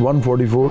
144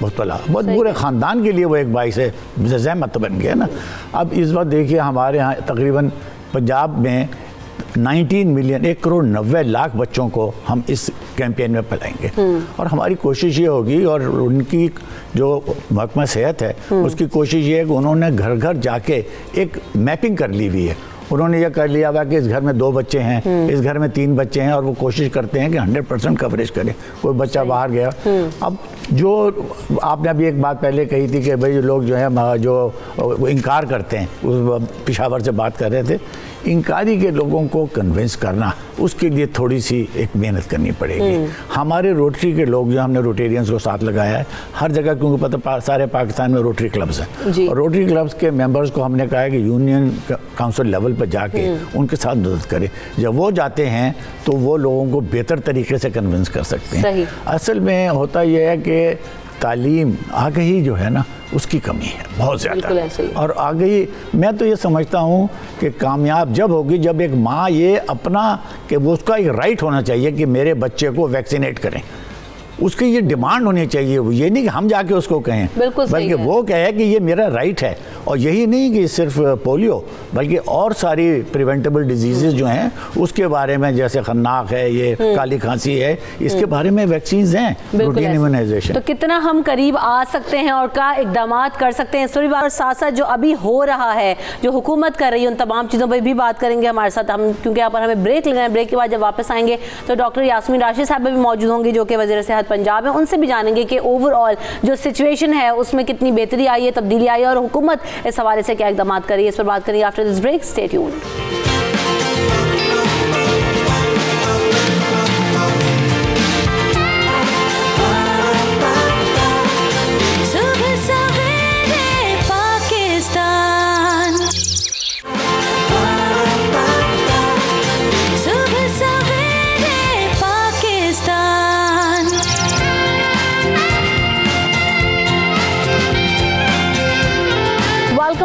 بہت بلا بہت پورے خاندان کے لیے وہ ایک باعث ہے زحمت بن گیا نا. اب اس وقت دیکھیے ہمارے ہاں تقریباً پنجاب میں 19 ملین 1.90 بچوں کو ہم اس کیمپین میں پلائیں گے, اور ہماری کوشش یہ ہوگی, اور ان کی جو محکمہ صحت ہے اس کی کوشش یہ ہے کہ انہوں نے گھر گھر جا کے ایک میپنگ کر لی ہوئی ہے. انہوں نے یہ کر لیا ہوا کہ اس گھر میں 2 بچے ہیں, اس گھر میں 3 بچے ہیں, اور وہ کوشش کرتے ہیں کہ 100% کوریج کریں. کوئی بچہ باہر گیا, اب جو آپ نے ابھی ایک بات پہلے کہی تھی کہ بھئی لوگ جو ہیں جو انکار کرتے ہیں, پشاور سے بات کر رہے تھے, انکاری کے لوگوں کو کنونس کرنا, اس کے لیے تھوڑی سی ایک محنت کرنی پڑے گی. ہمارے روٹری کے لوگ جو ہم نے روٹیرینز کو ساتھ لگایا ہے ہر جگہ, کیونکہ پتہ سارے پاکستان میں روٹری کلبز ہیں, اور روٹری کلبز کے ممبرز کو ہم نے کہا ہے کہ یونین کاؤنسل لیول پہ جا کے ان کے ساتھ مدد کریں. جب وہ جاتے ہیں تو وہ لوگوں کو بہتر طریقے سے کنونس کر سکتے ہیں. اصل میں ہوتا یہ ہے کہ تعلیم آگہی جو ہے نا اس کی کمی ہے بہت زیادہ, اور آگہی میں تو یہ سمجھتا ہوں کہ کامیاب جب ہوگی جب ایک ماں یہ اپنا کہ وہ اس کا ایک رائٹ ہونا چاہیے کہ میرے بچے کو ویکسینیٹ کریں, اس کی یہ ڈیمانڈ ہونی چاہیے. یہ نہیں کہ ہم جا کے اس کو کہیں, بلکہ وہ کہے کہ یہ میرا رائٹ ہے. اور یہی نہیں کہ صرف پولیو بلکہ اور ساری پریونٹیبل ڈیزیزز جو ہیں اس کے بارے میں, جیسے خناق ہے, یہ کالی کھانسی ہے, اس کے بارے میں ویکسینز ہیں, روٹین ایمیونائزیشن. تو کتنا ہم قریب آ سکتے ہیں اور کیا اقدامات کر سکتے ہیں, اس پر بھی ساتھ ساتھ جو ابھی ہو رہا ہے, جو حکومت کر رہی ہے, ان تمام چیزوں پہ بھی بات کریں گے ہمارے ساتھ ہم, کیونکہ یہاں پر ہمیں بریک لینا ہے. بریک کے بعد جب واپس آئیں گے تو ڈاکٹر یاسمین راشد صاحبہ بھی موجود ہوں گی جو کہ وزیر صحت پنجاب ہیں. ان سے بھی جانیں گے کہ اوور آل جو سچویشن ہے اس میں کتنی بہتری آئی ہے, تبدیلی آئی ہے, اور حکومت اس حوالے سے کیا اقدامات کر رہی ہے. اس پر بات کریں گے after this break. Stay tuned.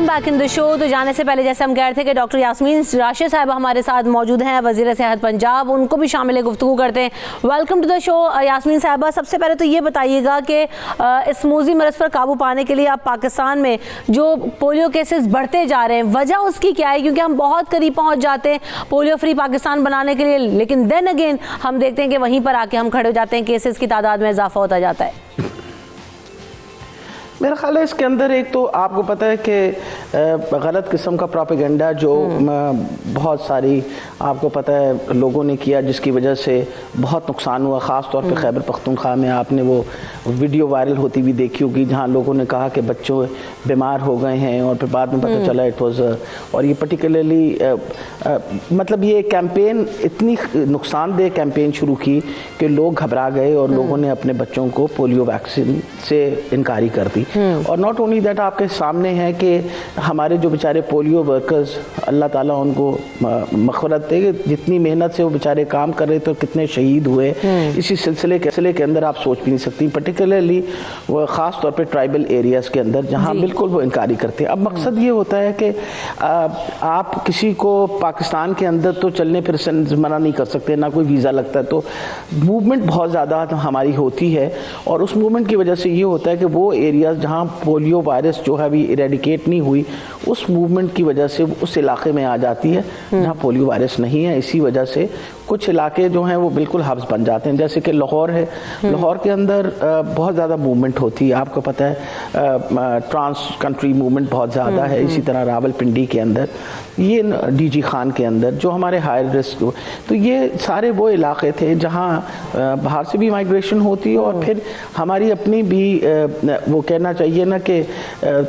Back in the show. تو جانے سے پہلے جیسے ہم کہہ رہے تھے کہ ڈاکٹر یاسمین راشد صاحبہ ہمارے ساتھ موجود ہیں, وزیر صحت پنجاب, ان کو بھی شامل گفتگو کرتے ہیں. ویلکم ٹو دا شو یاسمین صاحبہ. سب سے پہلے تو یہ بتائیے گا کہ اس موذی مرض پر قابو پانے کے لیے آپ پاکستان میں جو پولیو کیسز بڑھتے جا رہے ہیں, وجہ اس کی کیا ہے؟ کیونکہ ہم بہت قریب پہنچ جاتے ہیں پولیو فری پاکستان بنانے کے لیے, لیکن دین اگین ہم دیکھتے ہیں کہ وہیں پر آ کے ہم کھڑے ہو جاتے ہیں, کیسز کی تعداد میں اضافہ ہوتا جاتا ہے. میرا خیال ہے اس کے اندر ایک تو آپ کو پتہ ہے کہ غلط قسم کا پروپیگنڈا جو بہت ساری آپ کو پتہ ہے لوگوں نے کیا, جس کی وجہ سے بہت نقصان ہوا. خاص طور پہ خیبر پختونخوا میں آپ نے وہ ویڈیو وائرل ہوتی ہوئی دیکھی ہوگی جہاں لوگوں نے کہا کہ بچوں بیمار ہو گئے ہیں, اور پھر بعد میں پتہ چلا اٹ واز, اور یہ پرٹیکولرلی مطلب یہ کیمپین اتنی نقصان دہ کیمپین شروع کی کہ لوگ گھبرا گئے اور لوگوں نے اپنے بچوں کو پولیو ویکسین سے انکاری کر دی. اور ناٹ اونلی دیٹ, آپ کے سامنے ہے کہ ہمارے جو بیچارے پولیو ورکرز, اللہ تعالیٰ ان کو مغفرت دے, جتنی محنت سے وہ بیچارے کام کر رہے تھے, کتنے شہید ہوئے اسی سلسلے کے اندر آپ سوچ بھی نہیں سکتی. پرٹیکولرلی وہ خاص طور پہ ٹرائبل ایریاز کے اندر جہاں بالکل وہ انکاری کرتے ہیں. اب مقصد یہ ہوتا ہے کہ آپ کسی کو پاکستان کے اندر تو چلنے پھر سے منع نہیں کر سکتے, نہ کوئی ویزا لگتا ہے, تو موومنٹ بہت زیادہ ہماری ہوتی ہے, اور اس موومنٹ کی وجہ سے یہ ہوتا ہے کہ وہ ایریاز جہاں پولیو وائرس جو ہے ابھی ایریڈیکیٹ نہیں ہوئی, اس موومنٹ کی وجہ سے اس علاقے میں آ جاتی ہے جہاں پولیو وائرس نہیں ہے. اسی وجہ سے کچھ علاقے جو ہیں وہ بالکل ہبس بن جاتے ہیں, جیسے کہ لاہور ہے. لاہور کے اندر بہت زیادہ موومنٹ ہوتی ہے, آپ کو پتہ ہے ٹرانس کنٹری موومنٹ بہت زیادہ ہے. اسی طرح راول پنڈی کے اندر, یہ ڈی جی خان کے اندر جو ہمارے ہائی رسک, تو یہ سارے وہ علاقے تھے جہاں باہر سے بھی مائیگریشن ہوتی ہے, اور پھر ہماری اپنی بھی وہ کہنا چاہیے نا کہ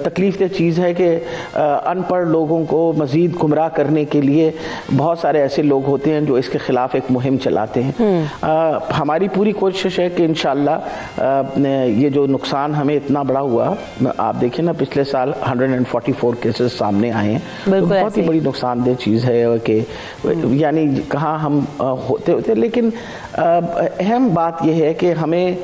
تکلیف دہ چیز ہے کہ ان پڑھ لوگوں کو مزید گمراہ کرنے کے لیے بہت سارے ایسے لوگ ہوتے ہیں جو اس کے خلاف ایک مہم چلاتے ہیں. ہماری پوری کوشش ہے کہ انشاءاللہ یہ جو نقصان ہمیں اتنا بڑا ہوا, آپ دیکھیں نا پچھلے سال 144 کیسز سامنے آئے ہیں, بہت ہی بڑی نقصان دہ چیز ہے کہ یعنی کہاں ہم ہوتے. لیکن اہم بات یہ ہے کہ ہمیں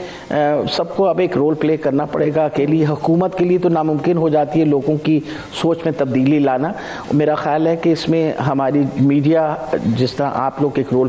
سب کو اب ایک رول پلے کرنا پڑے گا. اکیلی حکومت کے لیے تو ناممکن ہو جاتی ہے لوگوں کی سوچ میں تبدیلی لانا. میرا خیال ہے کہ اس میں ہماری میڈیا, جس طرح آپ لوگ ایک رول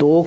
2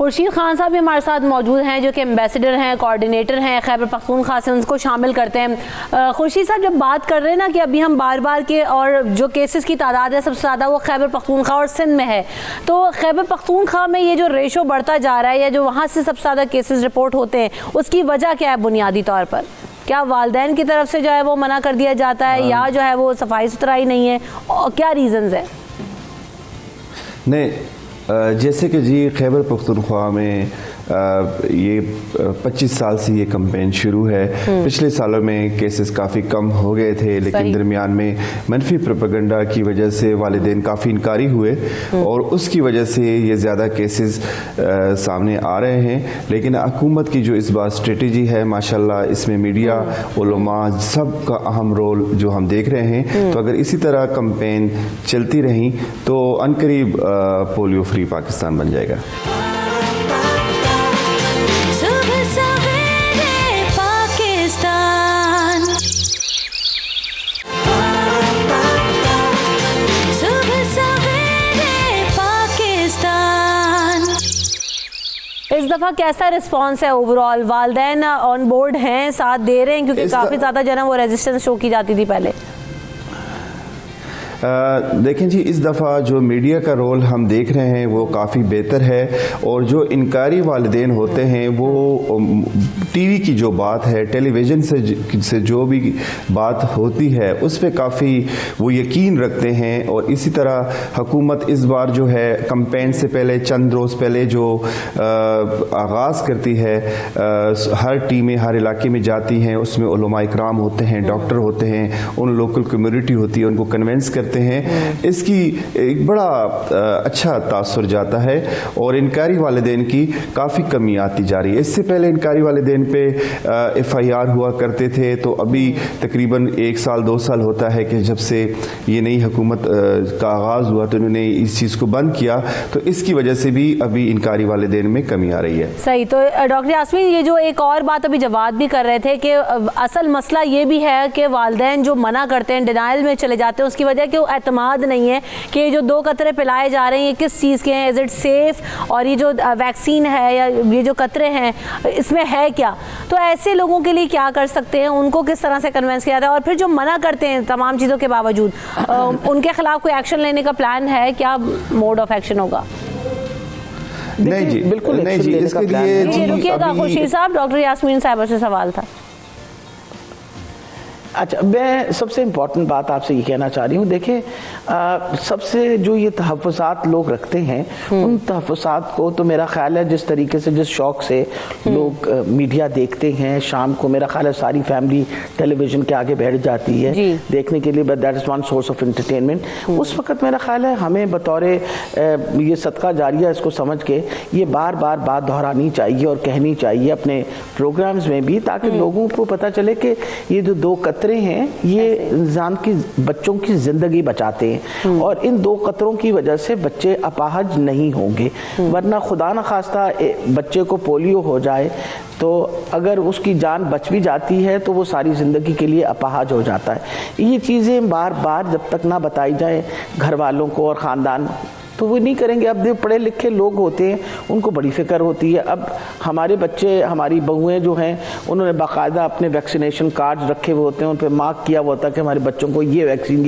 خورشید خان صاحب بھی ہمارے ساتھ موجود ہیں جو کہ ایمبیسڈر ہیں, کوآرڈینیٹر ہیں خیبر پختونخوا سے, ان کو شامل کرتے ہیں. خورشید صاحب جب بات کر رہے ہیں نا کہ ابھی ہم بار بار کے اور جو کیسز کی تعداد ہے سب سے زیادہ وہ خیبر پختونخوا اور سندھ میں ہے, تو خیبر پختونخوا میں یہ جو ریشو بڑھتا جا رہا ہے یا جو وہاں سے سب سے زیادہ کیسز رپورٹ ہوتے ہیں اس کی وجہ کیا ہے بنیادی طور پر؟ کیا والدین کی طرف سے جو ہے وہ منع کر دیا جاتا ہے یا جو ہے وہ صفائی ستھرائی نہیں ہے, کیا ریزنز ہیں؟ نہیں, جیسے کہ جی خیبر پختونخوا میں یہ 25 سال سے یہ کمپین شروع ہے. پچھلے سالوں میں کیسز کافی کم ہو گئے تھے, لیکن درمیان میں منفی پروپیگنڈا کی وجہ سے والدین کافی انکاری ہوئے اور اس کی وجہ سے یہ زیادہ کیسز سامنے آ رہے ہیں. لیکن حکومت کی جو اس بار اسٹریٹجی ہے ماشاءاللہ اس میں میڈیا, علماء سب کا اہم رول جو ہم دیکھ رہے ہیں. تو اگر اسی طرح کمپین چلتی رہیں تو عنقریب پولیو فری پاکستان بن جائے گا. اس دفعہ کیسا رسپانس ہے اوور آل؟ والدین آن بورڈ ہیں, ساتھ دے رہے ہیں؟ کیونکہ کافی زیادہ جو ہے وہ ریزسٹنس شو کی جاتی تھی پہلے. دیکھیں جی, اس دفعہ جو میڈیا کا رول ہم دیکھ رہے ہیں وہ کافی بہتر ہے, اور جو انکاری والدین ہوتے ہیں وہ ٹی وی کی جو بات ہے, ٹیلی ویژن سے جو بھی بات ہوتی ہے اس پہ کافی وہ یقین رکھتے ہیں. اور اسی طرح حکومت اس بار جو ہے کمپین سے پہلے چند روز پہلے جو آغاز کرتی ہے, ہر ٹیمیں ہر علاقے میں جاتی ہیں, اس میں علماء اکرام ہوتے ہیں, ڈاکٹر ہوتے ہیں, ان لوکل کمیونٹی ہوتی ہے, ان کو کنونس کرتے ہیں. اس کی ایک بڑا اچھا تاثر جاتا ہے اور انکاری والدین کی کافی کمی آتی جا رہی ہے. اس سے پہلے انکاری والدین پہ ایف آئی آر ہوا کرتے تھے, تو ابھی تقریباً 1 سال 2 سال ہوتا ہے کہ جب سے یہ نئی حکومت کا آغاز ہوا تو انہوں نے اس چیز کو بند کیا, تو اس کی وجہ سے بھی ابھی انکاری والدین میں کمی آ رہی ہے. صحیح. تو ڈاکٹر یاسمین, یہ جو ایک اور بات ابھی جواد بھی کر رہے تھے کہ اصل مسئلہ یہ بھی ہے کہ والدین جو منع کرتے ہیں, ڈینائل میں چلے جاتے ہیں, اس کی وجہ کہ اعتماد نہیں ہے کہ یہ جو 2 قطرے پلائے جا رہے ہیں یہ کس چیز کے ہیں, از اٹ سیف, اور یہ جو ویکسین ہے یا یہ جو قطرے ہیں اس میں ہے کیا. تو ایسے لوگوں کے لیے کیا کر سکتے ہیں, ان کو کس طرح سے کنونس کیا جاتا ہے, اور پھر جو منع کرتے ہیں تمام چیزوں کے باوجود ان کے خلاف کوئی ایکشن لینے کا پلان ہے, کیا موڈ آف ایکشن ہوگا؟ نہیں جی, بالکل نہیں جی, اس کے لیے رکیے گا خورشید صاحب, ڈاکٹر یاسمین صاحبہ سے سوال تھا. اچھا, میں سب سے امپورٹنٹ بات آپ سے یہ کہنا چاہ رہی ہوں. دیکھیں, سب سے جو یہ تحفظات لوگ رکھتے ہیں ان تحفظات کو تو میرا خیال ہے جس طریقے سے جس شوق سے لوگ میڈیا دیکھتے ہیں شام کو, میرا خیال ہے ساری فیملی ٹیلی ویژن کے آگے بیٹھ جاتی ہے دیکھنے کے لیے, but that is one source of entertainment. اس وقت میرا خیال ہے ہمیں بطور یہ صدقہ جاریہ اس کو سمجھ کے یہ بار بار بات دہرانی چاہیے اور کہنی چاہیے اپنے پروگرامز میں بھی, تاکہ لوگوں کو پتہ چلے کہ یہ جو 2 قطرے ہیں یہ انسان کی بچوں کی زندگی بچاتے ہیں, اور ان 2 قطروں کی وجہ سے بچے اپاہج نہیں ہوں گے. ورنہ خدا نخواستہ بچے کو پولیو ہو جائے تو اگر اس کی جان بچ بھی جاتی ہے تو وہ ساری زندگی کے لیے اپاہج ہو جاتا ہے. یہ چیزیں بار بار جب تک نہ بتائی جائیں گھر والوں کو اور خاندان تو وہ نہیں کریں گے. اب جو پڑھے لکھے لوگ ہوتے ہیں ان کو بڑی فکر ہوتی ہے. اب ہمارے بچے, ہماری بہویں جو ہیں انہوں نے باقاعدہ اپنے ویکسینیشن کارڈز رکھے ہوئے ہوتے ہیں, ان پہ مارک کیا ہوا ہوتا ہے کہ ہمارے بچوں کو یہ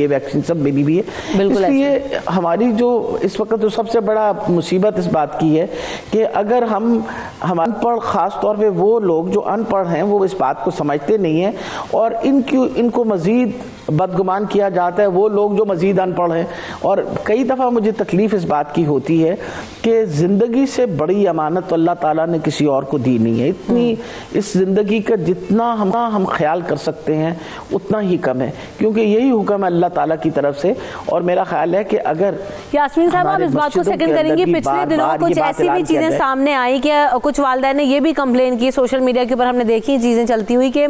ویکسین سب بیبی بھی ہے. اس لیے ہماری جو اس وقت جو سب سے بڑا مصیبت اس بات کی ہے کہ اگر ہم ان پڑھ, خاص طور پہ وہ لوگ جو ان پڑھ ہیں وہ اس بات کو سمجھتے نہیں ہیں اور ان کو مزید بدگمان کیا جاتا ہے, وہ لوگ جو مزید ان پڑھ ہیں. اور کئی دفعہ مجھے تکلیف اس بات کی ہوتی ہے کہ زندگی سے بڑی امانت تو اللہ تعالیٰ نے کسی اور کو دی نہیں ہے. اتنی اس زندگی کا جتنا ہم خیال کر سکتے ہیں اتنا ہی کم ہے, کیونکہ یہی حکم ہے اللہ تعالیٰ کی طرف سے. اور میرا خیال ہے کہ اگر یاسمین صاحب آپ اس بات کو سیکنڈ کریں گے, پچھلے دنوں کچھ ایسی بھی چیزیں سامنے آئی کہ کچھ والدین نے یہ بھی کمپلین کی, سوشل میڈیا کے اوپر ہم نے دیکھی چیزیں چلتی ہوئی کہ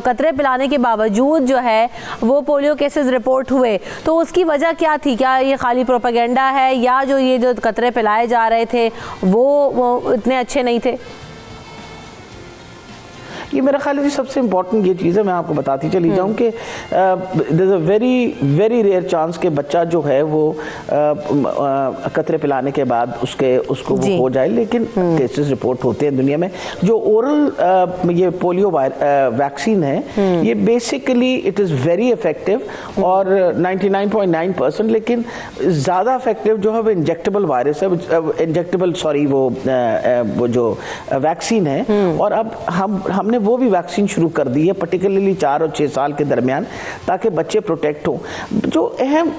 قطرے پلانے کے باوجود جو ہے وہ پولیو کیسز رپورٹ ہوئے. تو اس کی وجہ کیا تھی؟ کیا یہ خالی پروپیگنڈا ہے یا جو یہ جو قطرے پلائے جا رہے تھے وہ اتنے اچھے نہیں تھے؟ یہ میرا خیال ہے سب سے امپورٹنٹ یہ چیز ہے. میں آپ کو بتاتی چلی جاؤں کہ there is a very very rare chance کہ بچہ جو ہے وہ قطرے پلانے کے بعد اس کو وہ ہو جائے, لیکن کیسز رپورٹ ہوتے ہیں دنیا میں. جو اورل یہ پولیو ویکسین ہے یہ basically it is very effective اور 99.9%, لیکن زیادہ افیکٹو جو ہے وہ انجیکٹیبل وائرس ہے, انجیکٹیبل سوری وہ جو ویکسین ہے. اور اب ہم نے وہ بھی ویکسین شروع کر دی ہے پرٹیکولرلی 4 اور 6 سال کے درمیان, تاکہ بچے پروٹیکٹ ہوں. جو اہم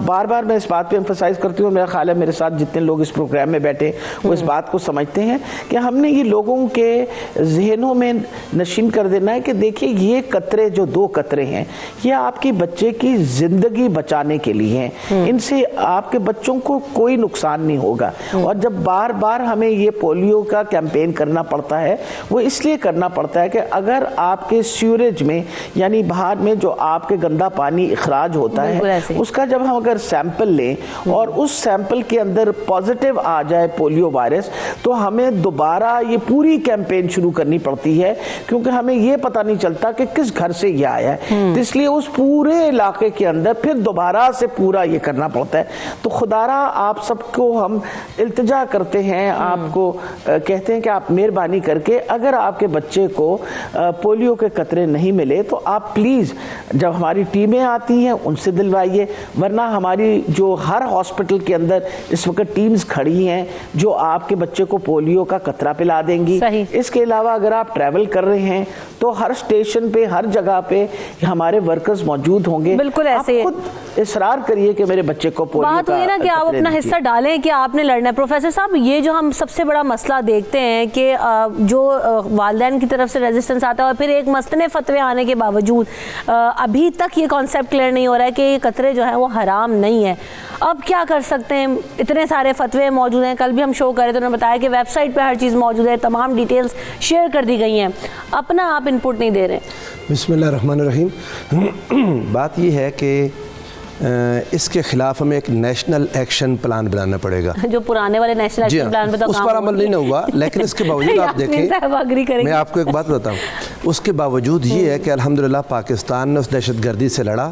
بار بار میں اس بات پہ ایمفسائز کرتی ہوں, میرا خیال ہے میرے ساتھ جتنے لوگ اس پروگرام میں بیٹھے وہ اس بات کو سمجھتے ہیں کہ ہم نے یہ لوگوں کے ذہنوں میں نشین کر دینا ہے کہ دیکھیے یہ قطرے جو 2 قطرے ہیں یہ آپ کے بچے کی زندگی بچانے کے لیے ہیں, ان سے آپ کے بچوں کو کوئی نقصان نہیں ہوگا. اور جب بار بار ہمیں یہ پولیو کا کیمپین کرنا پڑتا ہے وہ اس لیے کرنا پڑتا ہے کہ اگر آپ کے سیوریج میں یعنی باہر میں جو آپ کے گندا پانی اخراج ہوتا ہے اس کا جب ہم اگر سیمپل لیں اور اس سیمپل کے اندر پازیٹیو آ جائے پولیو وائرس تو ہمیں دوبارہ یہ پوری کیمپین شروع کرنی پڑتی ہے, کیونکہ ہمیں یہ پتہ نہیں چلتا کہ کس گھر سے یہ آیا ہے. تو اس لیے اس پورے علاقے کے اندر پھر دوبارہ سے پورا یہ کرنا پڑتا ہے. تو خدارا آپ سب کو ہم التجا کرتے ہیں, آپ کو کہتے ہیں کہ آپ مہربانی کر کے اگر آپ کے بچے کو پولیو کے قطرے نہیں ملے تو آپ پلیز جب ہماری ٹیمیں آتی ہیں ان سے دلوائیے, ورنہ ہماری جو ہر ہاسپٹل کے اندر اس وقت ٹیمز کھڑی ہیں جو آپ کے بچے کو پولیو کا قطرہ پلا دیں گی. اس کے علاوہ اگر آپ ٹریول کر رہے ہیں تو ہر اسٹیشن پہ ہر جگہ پہ ہمارے ورکرز موجود ہوں گے. بالکل ایسے آپ خود اصرار کریے کہ میرے بچے کو پولیو بات ہوئی نا کہ آپ اپنا حصہ ڈالیں کہ آپ نے لڑنا ہے. پروفیسر صاحب یہ جو ہم سب سے بڑا مسئلہ دیکھتے ہیں کہ جو والدین کی طرف سے ریزسٹنس آتا ہے اور پھر ایک مستند فتوے آنے کے باوجود ابھی تک یہ کانسیپٹ کلیئر نہیں ہو رہا ہے کہ یہ قطرے جو ہیں وہ حرام نہیں ہے. اب کیا کر سکتے ہیں؟ اتنے سارے فتوے موجود ہیں, کل بھی ہم شو کر رہے تھے, انہوں نے بتایا کہ ویب سائٹ پہ ہر چیز موجود ہے, تمام ڈیٹیلز شیئر کر دی گئی ہیں, اپنا آپ انپٹ نہیں دے رہے. بسم اللہ الرحمن الرحیم. بات یہ ہے کہ اس کے خلاف ہمیں ایک نیشنل ایکشن پلان بنانا پڑے گا. جو پرانے والے نیشنل ایکشن پلان پہ تو اس پر عمل نہیں ہوا, لیکن اس کے باوجود آپ دیکھیں, میں آپ کو ایک بات بتاؤں, اس کے باوجود یہ ہے کہ الحمدللہ پاکستان نے اس دہشت گردی سے لڑا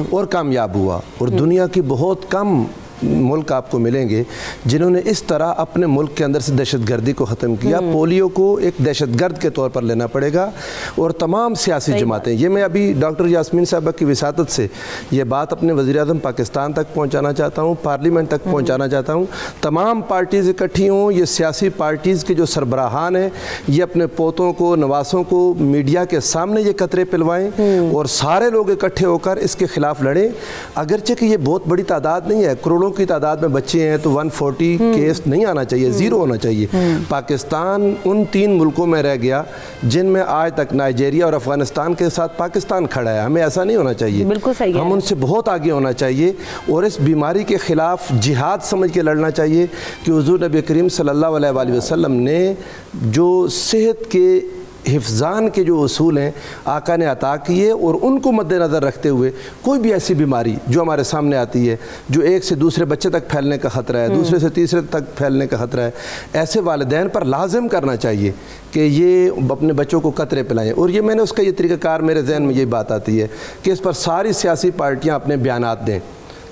اور کامیاب ہوا. اور دنیا کی بہت کم ملک آپ کو ملیں گے جنہوں نے اس طرح اپنے ملک کے اندر سے دہشت گردی کو ختم کیا. پولیو کو ایک دہشت گرد کے طور پر لینا پڑے گا, اور تمام سیاسی جماعتیں, یہ میں ابھی ڈاکٹر یاسمین صاحبہ کی وساطت سے یہ بات اپنے وزیر اعظم پاکستان تک پہنچانا چاہتا ہوں, پارلیمنٹ تک پہنچانا چاہتا ہوں. تمام پارٹیز اکٹھی ہوں, یہ سیاسی پارٹیز کے جو سربراہان ہیں یہ اپنے پوتوں کو نواسوں کو میڈیا کے سامنے یہ قطرے پلوائیں اور سارے لوگ اکٹھے ہو کر اس کے خلاف لڑیں. اگرچہ کہ یہ بہت بڑی تعداد نہیں ہے, کروڑوں کی تعداد میں بچے ہیں, تو 140 کیس نہیں آنا چاہیے, 0 ہونا چاہیے. پاکستان ان 3 ملکوں میں رہ گیا جن میں آج تک نائجیریا اور افغانستان کے ساتھ پاکستان کھڑا ہے. ہمیں ایسا نہیں ہونا چاہیے, بالکل صحیح ہے, ہم ان سے بہت آگے ہونا چاہیے اور اس بیماری کے خلاف جہاد سمجھ کے لڑنا چاہیے کہ حضور نبی کریم صلی اللہ علیہ وآلہ وسلم نے جو صحت کے حفظان کے جو اصول ہیں آقا نے عطا کیے, اور ان کو مد نظر رکھتے ہوئے کوئی بھی ایسی بیماری جو ہمارے سامنے آتی ہے جو ایک سے دوسرے بچے تک پھیلنے کا خطرہ ہے, دوسرے سے تیسرے تک پھیلنے کا خطرہ ہے, ایسے والدین پر لازم کرنا چاہیے کہ یہ اپنے بچوں کو قطرے پلائیں. اور یہ میں نے اس کا یہ طریقہ کار میرے ذہن میں یہی بات آتی ہے کہ اس پر ساری سیاسی پارٹیاں اپنے بیانات دیں,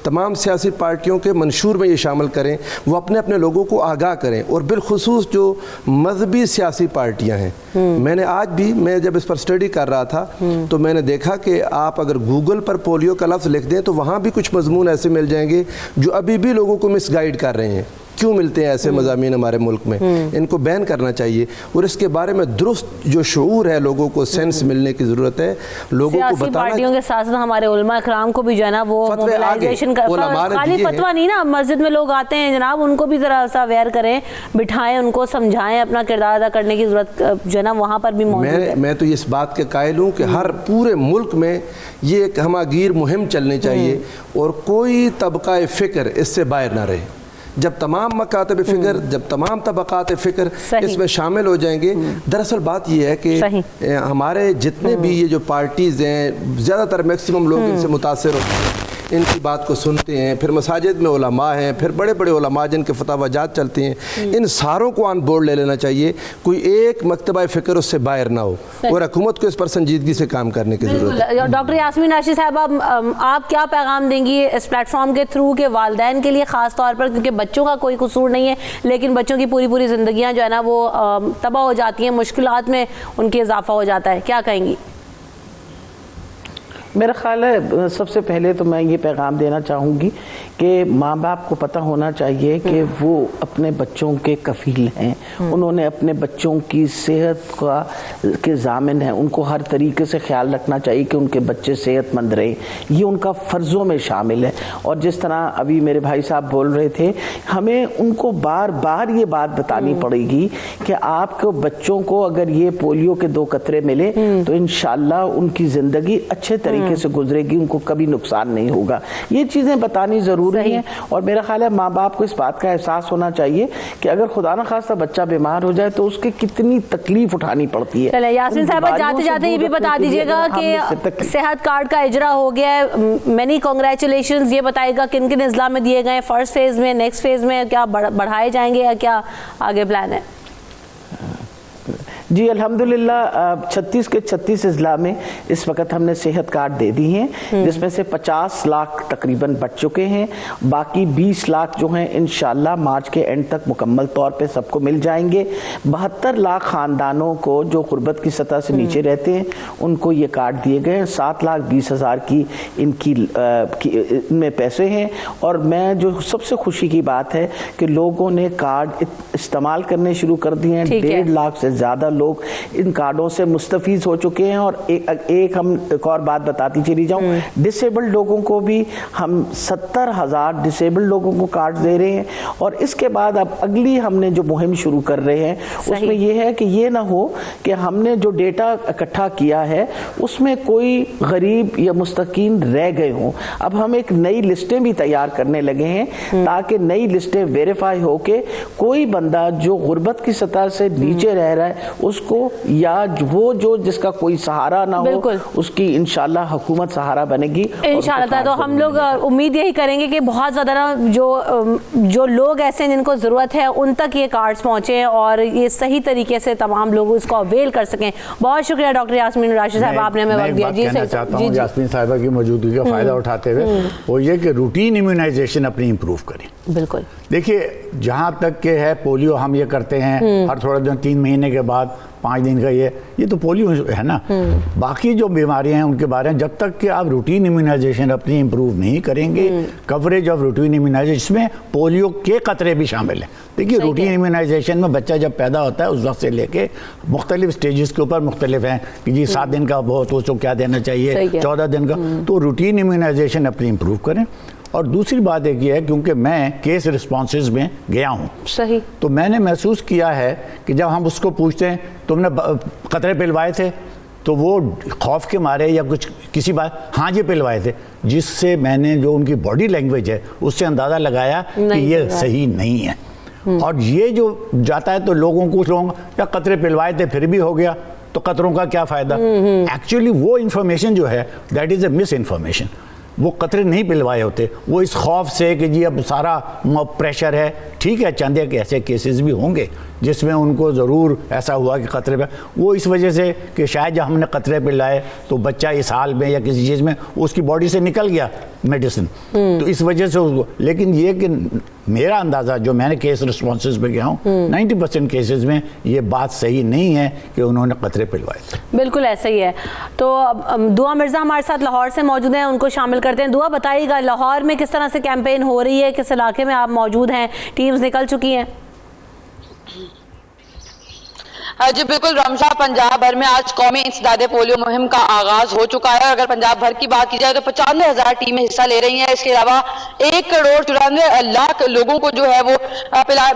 تمام سیاسی پارٹیوں کے منشور میں یہ شامل کریں, وہ اپنے اپنے لوگوں کو آگاہ کریں, اور بالخصوص جو مذہبی سیاسی پارٹیاں ہیں. میں نے آج بھی, میں جب اس پر اسٹڈی کر رہا تھا تو میں نے دیکھا کہ آپ اگر گوگل پر پولیو کا لفظ لکھ دیں تو وہاں بھی کچھ مضمون ایسے مل جائیں گے جو ابھی بھی لوگوں کو مس گائیڈ کر رہے ہیں. کیوں ملتے ہیں ایسے مضامین ہمارے ملک میں؟ ان کو بین کرنا چاہیے, اور اس کے بارے میں درست جو شعور ہے لوگوں کو, سینس ملنے کی ضرورت ہے. لوگوں کو بتانا, پارٹیوں کے ساتھ ہمارے علماء اکرام کو بھی جو ہے نا وہ موبلائزیشن کا, خالی فتویٰ نہیں نا, مسجد میں لوگ آتے ہیں جناب, ان کو بھی ذرا سا اویئر کریں, بٹھائیں, ان کو سمجھائیں, اپنا کردار ادا کرنے کی ضرورت جو ہے نا وہاں پر بھی موجود ہے. میں تو اس بات کے قائل ہوں کہ ہر پورے ملک میں یہ ایک ہماگیر مہم چلنی چاہیے, اور کوئی طبقہ فکر اس سے باہر نہ رہے. جب تمام مکاتب فکر, جب تمام طبقات فکر اس میں شامل ہو جائیں گے. دراصل بات یہ ہے کہ ہمارے جتنے بھی یہ جو پارٹیز ہیں, زیادہ تر میکسیمم لوگ ان سے متاثر ہوتے ہیں. ان کی بات کو سنتے ہیں، پھر مساجد میں علماء ہیں، پھر بڑے بڑے علماء جن کے فتویٰ جات چلتے ہیں، ان ساروں کو آن بورڈ لے لینا چاہیے، کوئی ایک مکتبہ فکر اس سے باہر نہ ہو، اور حکومت کو اس پر سنجیدگی سے کام کرنے کی ضرورت ہے۔ ڈاکٹر یاسمین راشد صاحبہ، آپ کیا پیغام دیں گی اس پلیٹ فارم کے تھرو کہ والدین کے لیے خاص طور پر، کیونکہ بچوں کا کوئی قصور نہیں ہے لیکن بچوں کی پوری زندگیاں جو ہے نا وہ تباہ ہو جاتی ہیں، مشکلات میں ان کے اضافہ ہو جاتا ہے، کیا کہیں گی؟ میرا خیال ہے سب سے پہلے تو میں یہ پیغام دینا چاہوں گی کہ ماں باپ کو پتہ ہونا چاہیے کہ وہ اپنے بچوں کے کفیل ہیں، انہوں نے اپنے بچوں کی صحت کے ضامن ہیں، ان کو ہر طریقے سے خیال رکھنا چاہیے کہ ان کے بچے صحت مند رہیں، یہ ان کا فرضوں میں شامل ہے۔ اور جس طرح ابھی میرے بھائی صاحب بول رہے تھے، ہمیں ان کو بار بار یہ بات بتانی پڑے گی کہ آپ کو بچوں کو اگر یہ پولیو کے 2 قطرے ملے تو انشاءاللہ ان کی زندگی اچھے طریقے سے گزرے گی، ان کو کبھی نقصان نہیں ہوگا۔ یہ چیزیں بتانی ضروری ہیں، اور میرا خیال ہے ماں باپ کو اس بات کا احساس ہونا چاہیے کہ اگر خدا نہ خواستہ بچہ بیمار ہو جائے تو اس کے کتنی تکلیف اٹھانی پڑتی ہے۔ چلے یاسمین صاحبہ، جاتے جاتے یہ بھی بتا دیجئے گا کہ صحت کارڈ کا اجرا ہو گیا ہے، مینی کنگریچولیشنز، یہ بتائے گا کن کن اضلاع میں دیے گئے، فرسٹ فیز میں، نیکسٹ فیز میں کیا بڑھائے جائیں گے یا کیا آگے پلان ہے؟ جی الحمدللہ 36 کے 36 اضلاع میں اس وقت ہم نے صحت کارڈ دے دی ہیں، جس میں سے 50 لاکھ تقریباً بڑھ چکے ہیں، باقی 20 لاکھ جو ہیں انشاءاللہ مارچ کے اینڈ تک مکمل طور پہ سب کو مل جائیں گے۔ 72 لاکھ خاندانوں کو جو غربت کی سطح سے نیچے رہتے ہیں ان کو یہ کارڈ دیے گئے ہیں، 7,20,000 کی ان میں پیسے ہیں۔ اور میں جو سب سے خوشی کی بات ہے کہ لوگوں نے کارڈ استعمال کرنے شروع کر دیے ہیں، 1.5 لاکھ سے زیادہ لوگ ان کارڈوں سے مستفید ہو چکے ہیں۔ اور ایک اور بات بتاتی چلی جاؤں، ڈسیبلڈ لوگوں کو بھی ہم 70,000 ڈسیبلڈ لوگوں کو کارڈ دے رہے ہیں۔ اور اس کے بعد اب اگلی ہم نے جو مہم شروع کر رہے ہیں اس میں یہ ہے کہ یہ نہ ہو کہ ہم نے جو ڈیٹا اکٹھا کیا ہے اس میں کوئی غریب یا مستحقین رہ گئے ہوں۔ اب ہم ایک نئی لسٹیں بھی تیار کرنے لگے ہیں تاکہ نئی لسٹیں ویریفائی ہو کے کوئی بندہ جو غربت کی سطح سے نیچے رہ رہا ہے اس کو، یا وہ جو جس کا کوئی سہارا نہ ہو، اس کی انشاءاللہ حکومت سہارا بنے گی انشاءاللہ۔ تو ہم لوگ امید یہی کریں گے کہ بہت زیادہ نا جو لوگ ایسے ہیں جن کو ضرورت ہے ان تک یہ کارڈز پہنچیں اور یہ صحیح طریقے سے تمام لوگ اس کو اویل کر سکیں۔ بہت شکریہ ڈاکٹر یاسمین راشد صاحب، آپ نے ہمیں وقت دیا۔ جی کہنا چاہتا ہوں یاسمین صاحبہ کی موجودگی کا فائدہ اٹھاتے ہوئے، وہ یہ کہ روٹین امیونائزیشن اپنی امپروو کریں۔ بالکل، دیکھیے جہاں تک کہ ہے پولیو ہم یہ کرتے ہیں ہر تھوڑے دن، 3 مہینے کے بعد 5 دن کا، یہ تو پولیو ہے نا۔ باقی جو بیماریاں ہیں ان کے بارے میں جب تک کہ آپ روٹین امیونائزیشن اپنی امپروو نہیں کریں گے، کوریج آف روٹین امیونائزیشن، اس میں پولیو کے قطرے بھی شامل ہیں۔ دیکھیے روٹین امیونائزیشن میں بچہ جب پیدا ہوتا ہے اس وقت سے لے کے مختلف سٹیجز کے اوپر مختلف ہیں کہ جی 7 دن کا بہت اس کو کیا دینا چاہیے، 14 دن کا، تو روٹین امیونائزیشن اپنی امپروو کریں۔ اور دوسری بات ایک یہ ہے، کیونکہ میں کیس رسپانسز میں گیا ہوں، صحیح، تو میں نے محسوس کیا ہے کہ جب ہم اس کو پوچھتے ہیں تم نے قطرے پلوائے تھے تو وہ خوف کے مارے یا کچھ کسی بات ہاں جی پلوائے تھے، جس سے میں نے جو ان کی باڈی لینگویج ہے اس سے اندازہ لگایا کہ یہ صحیح نہیں ہے۔ اور یہ جو جاتا ہے تو لوگوں کو یا قطرے پلوائے تھے پھر بھی ہو گیا تو قطروں کا کیا فائدہ۔ ایکچولی وہ انفارمیشن جو ہے that is a miss information. وہ قطرے نہیں پلوائے ہوتے، وہ اس خوف سے کہ جی اب سارا پریشر ہے، ٹھیک ہے چند ایک ایسے کیسز بھی ہوں گے جس میں ان کو ضرور ایسا ہوا کہ قطرے پہ، وہ اس وجہ سے کہ شاید جب ہم نے قطرے پہ لائے تو بچہ اس حال میں یا کسی چیز میں اس کی باڈی سے نکل گیا میڈیسن، تو اس وجہ سے لیکن یہ کہ میرا اندازہ جو میں نے کیس رسپانسز میں گیا ہوں 90% کیسز میں یہ بات صحیح نہیں ہے کہ انہوں نے قطرے پلوائے تھے۔ بالکل ایسا ہی ہے۔ تو دعا مرزا ہمارے ساتھ لاہور سے موجود ہیں، ان کو شامل کرتے ہیں۔ دعا بتائیے گا لاہور میں کس طرح سے کیمپین ہو رہی ہے، کس علاقے میں آپ موجود ہیں، ٹیمز نکل چکی ہیں؟ جی بالکل رمضا، پنجاب بھر میں آج قومی انسداد پولیو مہم کا آغاز ہو چکا ہے۔ اگر پنجاب بھر کی بات کی جائے تو 95,000 ٹیمیں حصہ لے رہی ہیں۔ اس کے علاوہ 1,94,00,000 لوگوں کو جو ہے وہ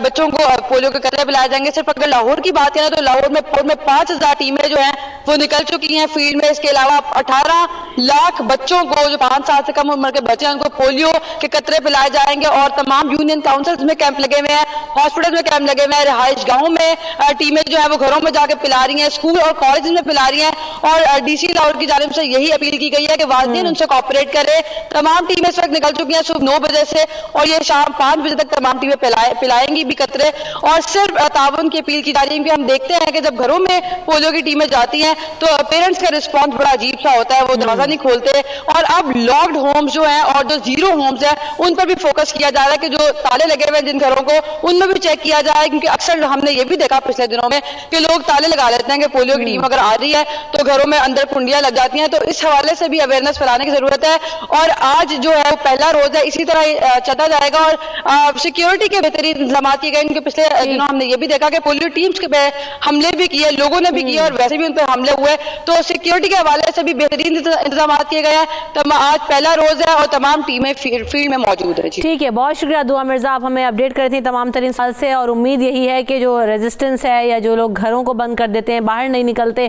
بچوں کو پولیو کے قطرے پلائے جائیں گے۔ صرف اگر لاہور کی بات کریں تو لاہور میں 5,000 ٹیمیں جو ہیں وہ نکل چکی ہیں فیلڈ میں۔ اس کے علاوہ 18 لاکھ بچوں کو جو 5 سال سے کم عمر کے بچے ہیں ان کو پولیو کے قطرے پلائے جائیں گے، اور تمام یونین کاؤنسلز میں کیمپ لگے ہوئے ہیں، ہاسپٹل میں کیمپ لگے ہوئے ہیں، رہائش گاہوں میں ٹیمیں جو ہیں وہ گھروں گھروں میں جا کے پلا رہی ہیں, اسکول اور کالج میں پلا رہی ہیں, اور ڈی سی لاہور کی جانب سے یہی اپیل کی گئی ہے کہ والدین ان سے کوآپریٹ کرے. تمام ٹیمیں اس وقت نکل چکی ہیں صبح 9 بجے سے, اور یہ شام 5 بجے تک تمام ٹیمیں پلائیں گی بھی قطرے, اور صرف تعاون کی اپیل کی جا رہی ہے. کہ ہم دیکھتے ہیں کہ جب گھروں میں پولیو کی ٹیمیں جاتی ہیں تو پیرنٹس کا رسپانس بڑا عجیب سا ہوتا ہے, وہ دروازہ نہیں کھولتے. اور اب لاکڈ ہومز جو ہیں اور جو زیرو ہومز ہیں ان پر بھی فوکس کیا جا رہا ہے کہ جو تالے لگے ہوئے ہیں جن گھروں کو, ان میں بھی چیک کیا جائے, کیونکہ اکثر ہم نے یہ بھی دیکھا پچھلے دنوں میں کہ لوگ تالے لگا لیتے ہیں کہ پولیو کی ٹیم اگر آ رہی ہے تو گھروں میں اندر کنڈیاں لگ جاتی ہیں. تو اس حوالے سے بھی اویئرنیس پھیلانے کی ضرورت ہے. اور آج جو ہے وہ پہلا روز ہے, اسی طرح چلتا جائے گا. اور سیکیورٹی کے بہترین انتظامات کیے گئے, کیونکہ پچھلے دنوں ہم نے یہ بھی دیکھا کہ پولیو ٹیمز کے حملے بھی کیے, لوگوں نے بھی کیے اور ویسے بھی ان پہ حملے ہوئے. تو سیکیورٹی کے حوالے سے بھی بہترین انتظامات کیے گئے ہیں. آج پہلا روز ہے اور تمام ٹیمیں فیلڈ میں موجود ہیں. ٹھیک ہے, بہت شکریہ دعا مرزا, آپ ہمیں اپڈیٹ کرتی ہیں تمام ترین سال سے. اور امید یہی ہے کہ جو ریزسٹنس ہے یا جو لوگ گھروں کو بند کر دیتے ہیں, باہر نہیں نکلتے,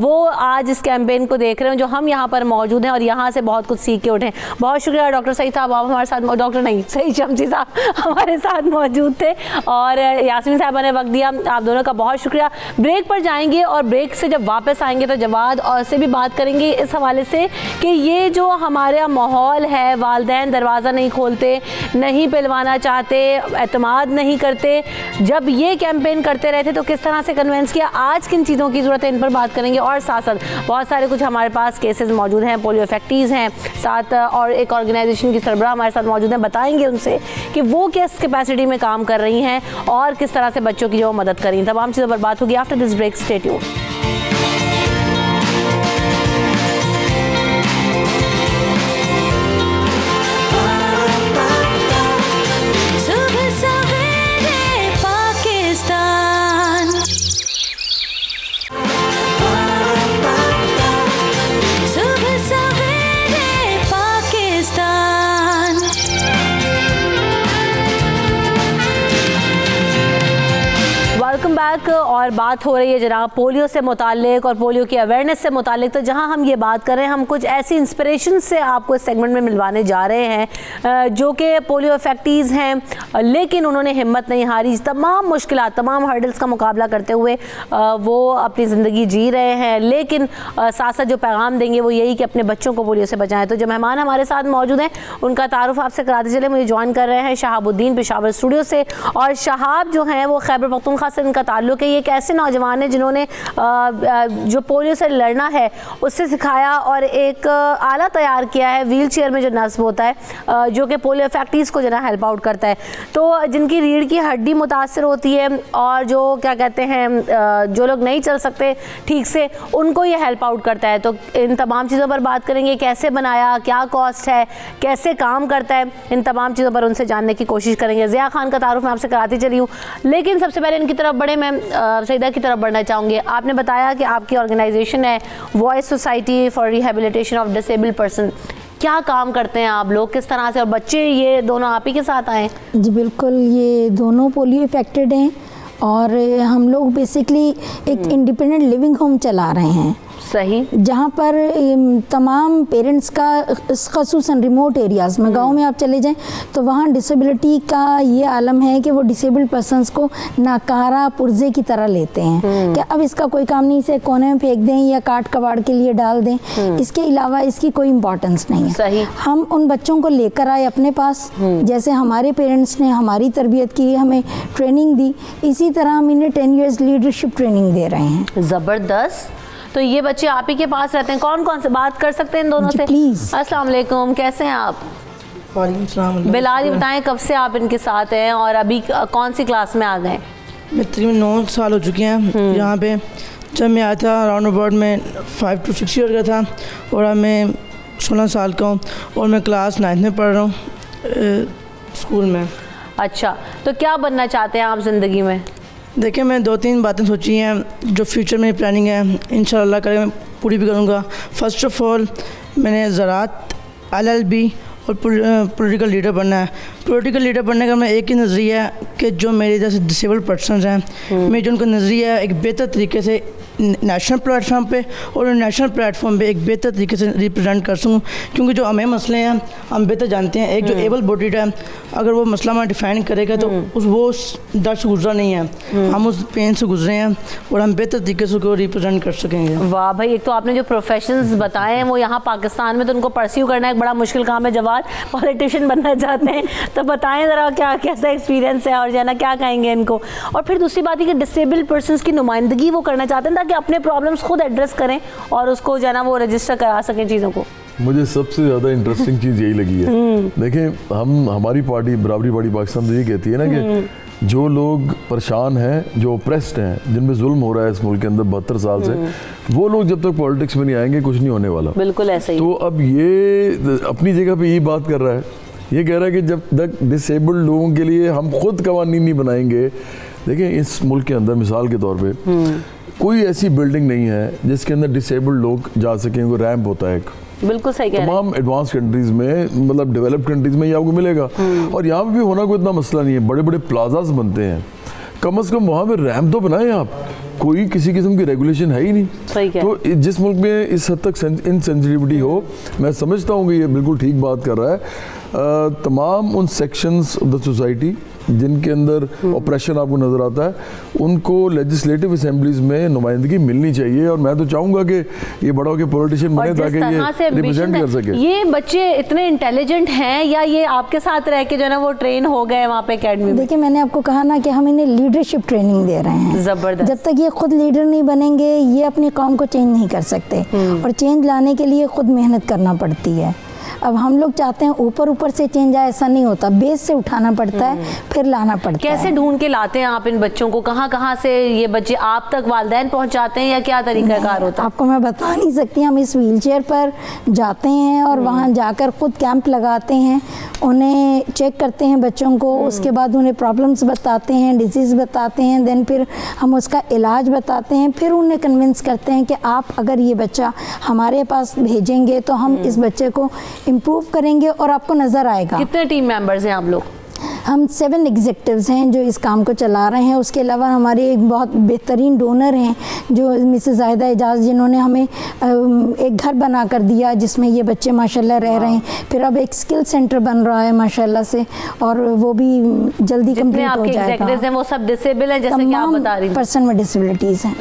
وہ آج اس کیمپین کو دیکھ رہے ہیں جو ہم یہاں پر موجود ہیں, اور یہاں سے بہت کچھ سیکھ کے اٹھیں. بہت شکریہ ڈاکٹر سعید صاحب, آپ ہمارے ساتھ, ڈاکٹر نہیں سعید شمسی صاحب ہمارے ساتھ موجود تھے, اور یاسمین صاحبہ نے وقت دیا. آپ دونوں کا بہت شکریہ. بریک پر جائیں گے اور بریک سے جب واپس آئیں گے تو جواد اور سے بھی بات کریں گے اس حوالے سے کہ یہ جو ہمارا ماحول ہے, والدین دروازہ نہیں کھولتے, نہیں پلوانا چاہتے, اعتماد نہیں کرتے, جب یہ کیمپین کرتے رہتے تو کس طرح سے کنوینس کیا, آج کن چیزوں کی ضرورت ہے, ان پر بات کریں گے. اور ساتھ ساتھ بہت سارے کچھ ہمارے پاس کیسز موجود ہیں, پولیو افیکٹیز ہیں ساتھ, اور ایک آرگنائزیشن کی سربراہ ہمارے ساتھ موجود ہیں, بتائیں گے ان سے کہ وہ کس کیپیسٹی میں کام کر رہی ہیں اور کس طرح سے بچوں کی جو مدد کر رہی ہیں. تمام چیزوں پر بات ہوگی after this break. Stay tuned. اور بات ہو رہی ہے جناب پولیو سے متعلق اور پولیو کی اویئرنیس سے متعلق. تو جہاں ہم یہ بات کر رہے ہیں, ہم کچھ ایسی انسپریشن سے آپ کو اس سیگمنٹ میں ملوانے جا رہے ہیں جو کہ پولیو افیکٹیز ہیں, لیکن انہوں نے ہمت نہیں ہاری, تمام مشکلات, تمام ہرڈلز کا مقابلہ کرتے ہوئے وہ اپنی زندگی جی رہے ہیں. لیکن ساتھ ساتھ جو پیغام دیں گے وہ یہی کہ اپنے بچوں کو پولیو سے بچائیں. تو جو مہمان ہمارے ساتھ موجود ہیں ان کا تعارف آپ سے کراتے چلے. مجھے جوائن کر رہے ہیں شہاب الدین پشاور اسٹوڈیو سے, اور شہاب جو ہیں وہ خیبر پختونخوا سے ان کا تعلق ہے. یہ ایک ایسے نوجوان ہیں جنہوں نے جو پولیو سے لڑنا ہے اس سے سکھایا, اور ایک آلہ تیار کیا ہے ویل چیئر میں جو نصب ہوتا ہے جو کہ پولیو افیکٹیز کو جو ہے ہیلپ آؤٹ کرتا ہے. تو جن کی ریڑھ کی ہڈی متاثر ہوتی ہے اور جو کیا کہتے ہیں جو لوگ نہیں چل سکتے ٹھیک سے, ان کو یہ ہیلپ آؤٹ کرتا ہے. تو ان تمام چیزوں پر بات کریں گے, کیسے بنایا, کیا کاسٹ ہے, کیسے کام کرتا ہے, ان تمام چیزوں پر ان سے جاننے کی کوشش کریں گے. ضیاء خان کا تعارف میں آپ سے کراتی چلی ہوں, لیکن سب سے پہلے ان کی طرف بڑھے, میں سعیدہ کی طرف بڑھنا چاہوں گی. آپ نے بتایا کہ آپ کی آرگنائزیشن ہے voice society for rehabilitation of disable person. کیا کام کرتے ہیں آپ لوگ, کس طرح سے, اور بچے یہ دونوں آپ ہی کے ساتھ آئے؟ جی بالکل, یہ دونوں پولیو افیکٹڈ ہیں, اور ہم لوگ بیسکلی ایک انڈیپینڈنٹ لیونگ ہوم چلا رہے ہیں. صحیح. جہاں پر تمام پیرنٹس کا خصوصاً ریموٹ ایریاز میں, گاؤں میں آپ چلے جائیں تو وہاں ڈسیبلٹی کا یہ عالم ہے کہ وہ ڈسیبلڈ پرسنس کو ناکارہ پرزے کی طرح لیتے ہیں کہ اب اس کا کوئی کام نہیں, اسے کونے میں پھینک دیں یا کاٹ کباڑ کے لیے ڈال دیں, اس کے علاوہ اس کی کوئی امپورٹنس نہیں ہے. صحیح. ہم ان بچوں کو لے کر آئے اپنے پاس, جیسے ہمارے پیرنٹس نے ہماری تربیت کی, ہمیں ٹریننگ دی, اسی طرح ہم انہیں 10 ایئرز لیڈرشپ ٹریننگ دے رہے ہیں. زبردست. تو یہ بچے آپ ہی کے پاس رہتے ہیں, کون کون سے بات کر سکتے ہیں ان دونوں سے؟ پلیز. السلام علیکم, کیسے ہیں آپ؟ وعلیکم السلام. بلال, بتائیں کب سے آپ ان کے ساتھ ہیں اور ابھی کون سی کلاس میں آ گئے؟ میں تقریباً 9 سال ہو چکے ہیں یہاں پہ. جب میں آیا تھا اراؤنڈ اباؤٹ میں 5 to 6 ایئر کا تھا, اور اب میں 16 سال کا ہوں, اور میں کلاس 9 میں پڑھ رہا ہوں اسکول میں. اچھا, تو کیا بننا چاہتے ہیں آپ زندگی میں؟ دیکھیں, میں 2-3 باتیں سوچی ہیں جو فیوچر میں پلاننگ ہے, انشاءاللہ کرے میں پوری بھی کروں گا. فرسٹ آف آل میں نے زراعت LLB اور پولیٹیکل لیڈر بننا ہے. پولیٹیکل لیڈر بننے کا میں ایک ہی نظریہ ہے کہ جو میرے جیسے ڈسیبل پرسنز ہیں, میں جو ان کا نظریہ ہے ایک بہتر طریقے سے نیشنل پلیٹ فارم پہ اور انٹرنیشنل پلیٹ فارم پہ ایک بہتر طریقے سے ریپرزینٹ کر سکوں, کیونکہ جو ہمیں مسئلے ہیں ہم بہتر جانتے ہیں. ایک جو ایبل باڈیڈ ہے اگر وہ مسئلہ ہمارا ڈیفائن کرے گا تو وہ درد سے گزرا نہیں ہے, ہم اس پین سے گزرے ہیں اور ہم بہتر طریقے سے کو ریپرزینٹ کر سکیں گے. واہ بھائی, ایک تو آپ نے جو پروفیشنز بتائے ہیں وہ یہاں پاکستان میں تو ان کو پرسیو کرنا ایک بڑا مشکل کام ہے. جواد پولیٹیشین بننا چاہتے ہیں تو بتائیں ذرا کیا کیسا ایکسپیرینس ہے اور جو ہے نا کیا کہیں گے ان کو. اور پھر دوسری بات یہ کہ ڈسیبل پرسنس کی نمائندگی وہ کرنا چاہتے ہیں تاکہ اپنے پرابلمس خود ایڈریس کریں اور اس کو جو ہے نا وہ رجسٹر کرا سکیں چیزوں کو. مجھے سب سے زیادہ انٹرسٹنگ چیز یہی لگی ہے. دیکھیں ہماری پارٹی برابری پارٹی پاکستان تو یہ کہتی ہے نا کہ جو لوگ پریشان ہیں, جو اپریسڈ ہیں, جن پہ ظلم ہو رہا ہے اس ملک کے اندر 72 سال سے, وہ لوگ جب تک پالیٹکس میں نہیں آئیں گے کچھ نہیں ہونے والا. بالکل ایسا ہی. تو اب یہ اپنی جگہ پہ یہی بات کر رہا ہے, یہ کہہ رہا ہے کہ جب تک ڈسیبلڈ لوگوں کے لیے ہم خود قوانین نہیں بنائیں گے. دیکھیں اس ملک کے اندر مثال کے طور پہ کوئی ایسی بلڈنگ نہیں ہے جس کے اندر ڈسیبلڈ لوگ جا سکیں. وہ ریمپ ہوتا ہے ایک, بالکل صحیح کہہ رہے ہیں. تمام ایڈوانس کنٹریز میں مطلب ڈیولپڈ کنٹریز میں یہ آپ کو ملے گا, اور یہاں پہ بھی ہونا کوئی اتنا مسئلہ نہیں ہے. بڑے بڑے پلازاز بنتے ہیں, کم از کم وہاں پہ ریمپ تو بنائیں آپ. کوئی کسی قسم کی ریگولیشن ہے ہی نہیں. تو جس ملک میں اس حد تک انسینسٹیوٹی ہو, میں سمجھتا ہوں کہ یہ بالکل ٹھیک بات کر رہا ہے. تمام ان سیکشنز آف دا سوسائٹی جن کے اندر اپریشن آپ کو نظر آتا ہے, ان کو لیجسلیٹو اسمبلیز میں نمائندگی ملنی چاہیے. اور میں تو چاہوں گا کہ یہ بڑا ہو کے پولیٹیشین بنے تاکہ یہ ریپرزینٹ کر سکے. یہ بچے اتنے انٹیلیجنٹ ہیں یا یہ آپ کے ساتھ رہ کے جو ہے نا وہ ٹرین ہو گئے وہاں پہ اکیڈمی میں؟ دیکھیں میں نے آپ کو کہا نا کہ ہم انہیں لیڈرشپ ٹریننگ دے رہے ہیں. زبردست. جب تک یہ خود لیڈر نہیں بنیں گے یہ اپنی قوم کو چینج نہیں کر سکتے, اور چینج لانے کے لیے خود محنت کرنا پڑتی ہے. اب ہم لوگ چاہتے ہیں اوپر سے چینج آئے, ایسا نہیں ہوتا. بیس سے اٹھانا پڑتا ہے, پھر لانا پڑتا ہے. کیسے ڈھونڈ کے لاتے ہیں آپ ان بچوں کو؟ کہاں سے یہ بچے آپ تک والدین پہنچاتے ہیں یا کیا طریقہ کار ہوتا ہے؟ آپ کو میں بتا نہیں سکتی. ہم اس ویل چیئر پر جاتے ہیں اور وہاں جا کر خود کیمپ لگاتے ہیں, انہیں چیک کرتے ہیں بچوں کو, اس کے بعد انہیں پرابلمس بتاتے ہیں, ڈیزیز بتاتے ہیں, دین پھر ہم اس کا علاج بتاتے ہیں, پھر انہیں کنونس کرتے ہیں کہ آپ اگر یہ بچہ ہمارے پاس بھیجیں گے تو ہم اس بچے کو امپروو کریں گے اور آپ کو نظر آئے گا. کتنے ٹیم ممبرز ہیں آپ لوگ؟ ہم 7 ایگزیکٹیوز ہیں جو اس کام کو چلا رہے ہیں. اس کے علاوہ ہمارے ایک بہت بہترین ڈونر ہیں جو مسز زاہدہ اعجاز, جنہوں نے ہمیں ایک گھر بنا کر دیا جس میں یہ بچے ماشاءاللہ رہ رہے ہیں. پھر اب ایک اسکل سینٹر بن رہا ہے ماشاءاللہ سے, اور وہ بھی جلدی کمپلیٹ ہو جائے گا. ہیں وہ سب ڈسیبل ہیں جیسے کہ آپ بتا رہی ہیں؟ پرسن میں ڈسیبلٹیز ہیں.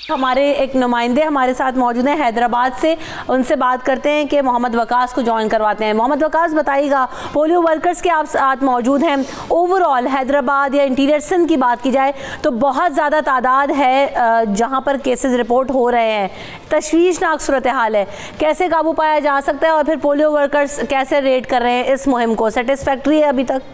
ہمارے ایک نمائندے ہمارے ساتھ موجود ہیں حیدرآباد سے, ان سے بات کرتے ہیں کہ محمد وقاص کو جوائن کرواتے ہیں. محمد وقاص بتائیے گا, پولیو ورکرز کے آپ ساتھ موجود ہیں. اوور آل حیدرآباد یا انٹیریئر سندھ کی بات کی جائے تو بہت زیادہ تعداد ہے جہاں پر کیسز رپورٹ ہو رہے ہیں, تشویشناک صورتحال ہے. کیسے قابو پایا جا سکتا ہے اور پھر پولیو ورکرز کیسے ریٹ کر رہے ہیں اس مہم کو؟ سیٹسفیکٹری ہے ابھی تک؟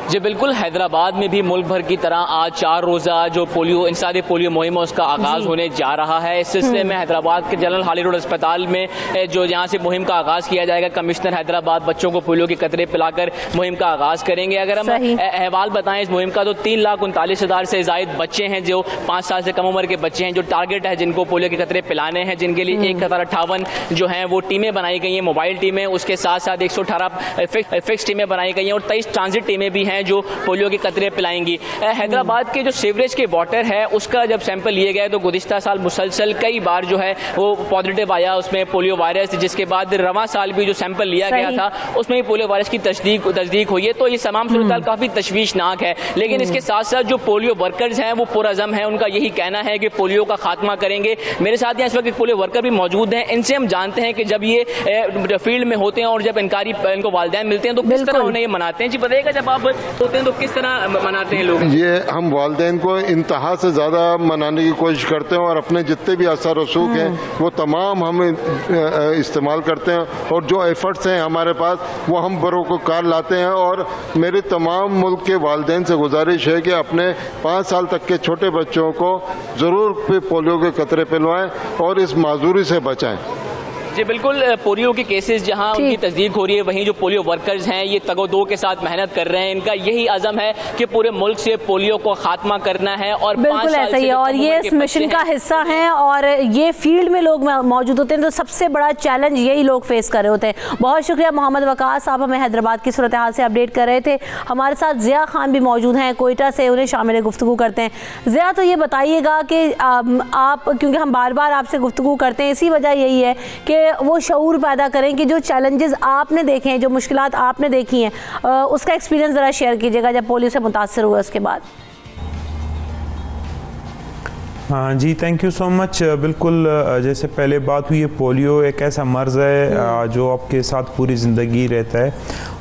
جی بالکل, حیدرآباد میں بھی ملک بھر کی طرح آج 4 روزہ جو انسداد پولیو مہم ہے اس کا آغاز ہونے جا رہا ہے. اس سلسلے میں حیدرآباد کے جنرل ہالی روڈ اسپتال میں جو یہاں سے مہم کا آغاز کیا جائے گا, کمشنر حیدرآباد بچوں کو پولیو کے قطرے پلا کر مہم کا آغاز کریں گے. اگر ہم احوال بتائیں اس مہم کا تو 3,39,000 سے زائد بچے ہیں جو 5 سال سے کم عمر کے بچے ہیں جو ٹارگٹ ہے جن کو پولیو کے قطرے پلانے ہیں, جن کے لیے 1058 جو ہیں وہ ٹیمیں بنائی گئی ہیں, موبائل ٹیمیں. اس کے ساتھ ساتھ 118 فکس ٹیمیں بنائی گئی ہیں اور 23 ٹرانزٹ ٹیمیں بھی ہیں جو پولیو کے قطرے پلائیں گی. حیدرآباد کے جو سیوریج کے واٹر ہے اس کا جب سیمپل لیے گئے تو گزشتہ سال مسلسل کئی بار جو ہے وہ پازیٹیو آیا اس میں پولیو وائرس, جس کے بعد رواں سال بھی جو سیمپل لیا گیا تھا اس میں بھی پولیو وائرس کی تصدیق ہوئی ہے. تو یہ تمام صورتحال کافی تشویشناک ہے. لیکن اس کے ساتھ ساتھ جو پولیو ورکرز ہیں وہ پرعزم ہیں, ان کا یہی کہنا ہے کہ پولیو کا خاتمہ کریں گے. میرے ساتھ یہاں اس وقت ایک پولیو ورکر بھی موجود ہیں, ان سے ہم جانتے ہیں کہ جب یہ فیلڈ میں ہوتے ہیں اور جب ان کو والدین ملتے ہیں تو کس طرح انہیں یہ مناتے ہیں. جی بتائیے گا, جب آپ ہوتے ہیں تو کس طرح مناتے ہیں لوگ؟ یہ ہم والدین کو انتہا سے زیادہ منانے کی کوشش کرتے ہیں اور اپنے جتنے بھی اثر رسوخ ہیں وہ تمام ہم استعمال کرتے ہیں, اور جو ایفرٹس ہیں ہمارے پاس وہ ہم بروکار لاتے ہیں. اور میری تمام ملک کے والدین سے گزارش ہے کہ اپنے 5 سال تک کے چھوٹے بچوں کو ضرور پولیو کے قطرے پلوائیں اور اس معذوری سے بچائیں. جی بالکل, پولیو کے کیسز جہاں ان کی تصدیق ہو رہی ہے, وہیں جو پولیو ورکرز ہیں یہ تگ و دو کے ساتھ محنت کر رہے ہیں. ان کا یہی عزم ہے کہ پورے ملک سے پولیو کو خاتمہ کرنا ہے, اور بالکل ایسا ہی ہے, اور یہ اس مشن کا حصہ ہیں, اور یہ فیلڈ میں لوگ موجود ہوتے ہیں تو سب سے بڑا چیلنج یہی لوگ فیس کر رہے ہوتے ہیں. بہت شکریہ محمد وقاص, آپ ہمیں حیدرآباد کی صورتحال سے اپڈیٹ کر رہے تھے. ہمارے ساتھ ضیاء خان بھی موجود ہیں کوئٹہ سے, انہیں شامل گفتگو کرتے ہیں. ضیاء, تو یہ بتائیے گا کہ آپ, کیونکہ ہم بار بار آپ سے گفتگو کرتے ہیں, اسی وجہ یہی ہے کہ وہ شعور پیدا کریں کہ جو چیلنجز آپ نے دیکھے ہیں, جو مشکلات آپ نے دیکھی ہیں, اس کا ایکسپیرینس ذرا شیئر کیجیے گا جب پولیو سے متاثر ہوا اس کے بعد. ہاں جی, تھینک یو سو مچ. بالکل جیسے پہلے بات ہوئی ہے, پولیو ایک ایسا مرض ہے جو آپ کے ساتھ پوری زندگی رہتا ہے,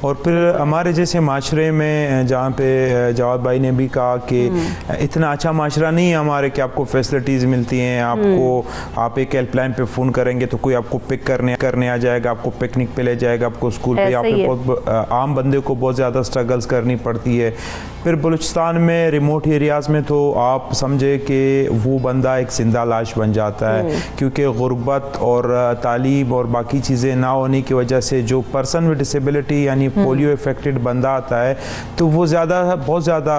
اور پھر ہمارے جیسے معاشرے میں جہاں پہ جواد بھائی نے بھی کہا کہ اتنا اچھا معاشرہ نہیں ہے ہمارے کہ آپ کو فیسلٹیز ملتی ہیں, آپ ایک ہیلپ لائن پہ فون کریں گے تو کوئی آپ کو پک کرنے آ جائے گا, آپ کو پکنک پہ لے جائے گا, آپ کو اسکول پہ, آپ بہت عام بندے کو بہت زیادہ اسٹرگلز کرنی پڑتی ہے. پھر بلوچستان میں ریموٹ ایریاز میں تو آپ سمجھے کہ وہ بندہ ایک زندہ لاش بن جاتا ہے, کیونکہ غربت اور تعلیم اور باقی چیزیں نہ ہونے کی وجہ سے جو پرسن ود ڈسیبلٹی یعنی پولیو افیکٹڈ بندہ آتا ہے تو وہ بہت زیادہ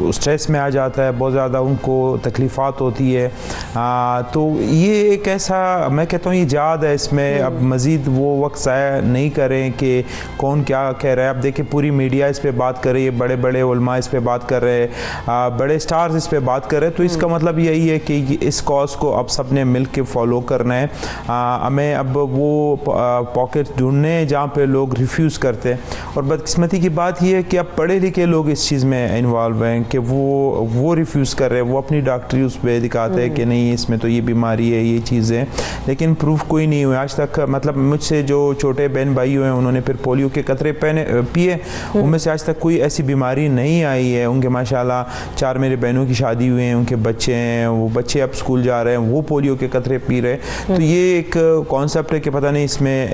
اسٹریس میں آ جاتا ہے, بہت زیادہ ان کو تکلیفات ہوتی ہے. تو یہ ایک ایسا, میں کہتا ہوں یہ جہاد ہے, اس میں اب مزید وہ وقت ضائع نہیں کریں کہ کون کیا کہہ رہا ہے. اب دیکھیں پوری میڈیا اس پہ بات کر رہی ہے, بڑے بڑے علماء اس پہ بات کر رہے ہیں, بڑے سٹارز اس پہ بات کر رہے ہیں, تو اس کا مطلب یہی ہے کہ اس کاز کو اب سب نے مل کے فالو کرنا ہے. ہمیں اب وہ پاکٹ ڈھونڈنے ہیں جہاں پہ لوگ ریفیوز کرتے ہیں, اور بدقسمتی کی بات یہ ہے کہ اب پڑھے لکھے لوگ اس چیز میں انوالو ہیں کہ وہ ریفیوز کر رہے ہیں, وہ اپنی ڈاکٹری اس پہ دکھاتے ہیں کہ نہیں اس میں تو یہ بیماری ہے, یہ چیزیں, لیکن پروف کوئی نہیں ہوئے آج تک. مطلب مجھ سے جو چھوٹے بہن بھائی ہوئے ہیں انہوں نے پھر پولیو کے قطرے پیے, ان میں سے آج تک کوئی ایسی بیماری نہیں آئی ہے. ان کے ماشاءاللہ 4 میرے بہنوں کی شادی ہوئی ہیں, ان کے بچے ہیں, وہ بچے اب اسکول جا رہے ہیں, وہ پولیو کے قطرے پی رہے. تو یہ ایک کانسیپٹ ہے کہ پتہ نہیں اس میں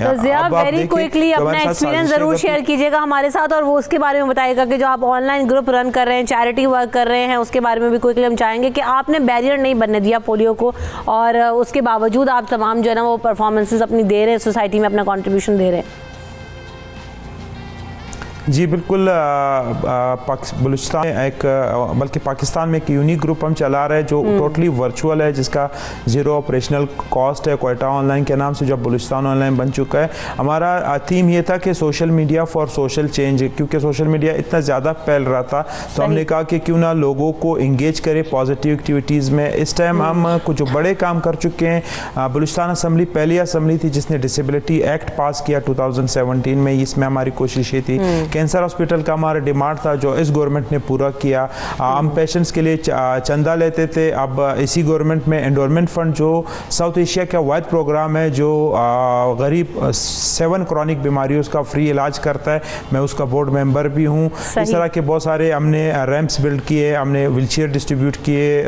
ویری کوئکلی اپنا ایکسپیرینس ضرور شیئر کیجیے گا ہمارے ساتھ, اور وہ اس کے بارے میں بتائیے گا کہ جو آپ آن لائن گروپ رن کر رہے ہیں, چیریٹی ورک کر رہے ہیں, اس کے بارے میں بھی کوئکلی ہم چاہیں گے کہ آپ نے بیریئر نہیں بننے دیا پولیو کو, اور اس کے باوجود آپ تمام جو ہے نا وہ پرفارمنسز اپنی دے رہے ہیں, سوسائٹی میں اپنا کنٹریبیوشن دے رہے ہیں. جی بالکل, بلوچستان ایک بلکہ پاکستان میں ایک یونیک گروپ ہم چلا رہے ہیں جو ٹوٹلی ورچوئل ہے, جس کا 0 آپریشنل کاسٹ ہے, کوئٹہ آن لائن کے نام سے, جو بلوچستان آن لائن بن چکا ہے. ہمارا تھیم یہ تھا کہ social media for social change, کیونکہ سوشل میڈیا اتنا زیادہ پھیل رہا تھا تو ہم نے کہا کہ کیوں نہ لوگوں کو انگیج کرے پازیٹیو ایکٹیویٹیز میں. اس ٹائم ہم کچھ بڑے کام کر چکے ہیں. بلوچستان اسمبلی پہلی اسمبلی تھی جس نے ڈسیبلٹی ایکٹ پاس کیا 2017 میں, اس میں ہماری کوشش یہ تھی. کینسر ہاسپٹل کا ہمارا ڈیمانڈ تھا جو اس گورنمنٹ نے پورا کیا. ہم پیشنٹس کے لیے چندہ لیتے تھے, اب اسی گورنمنٹ میں انڈورمنٹ فنڈ جو ساؤتھ ایشیا کا واحد پروگرام ہے جو غریب 7 کرونک بیماریوں کا فری علاج کرتا ہے, میں اس کا بورڈ ممبر بھی ہوں. اس طرح کے بہت سارے ہم نے ریمپس بلڈ کیے, ہم نے ویل چیئر ڈسٹریبیوٹ کیے,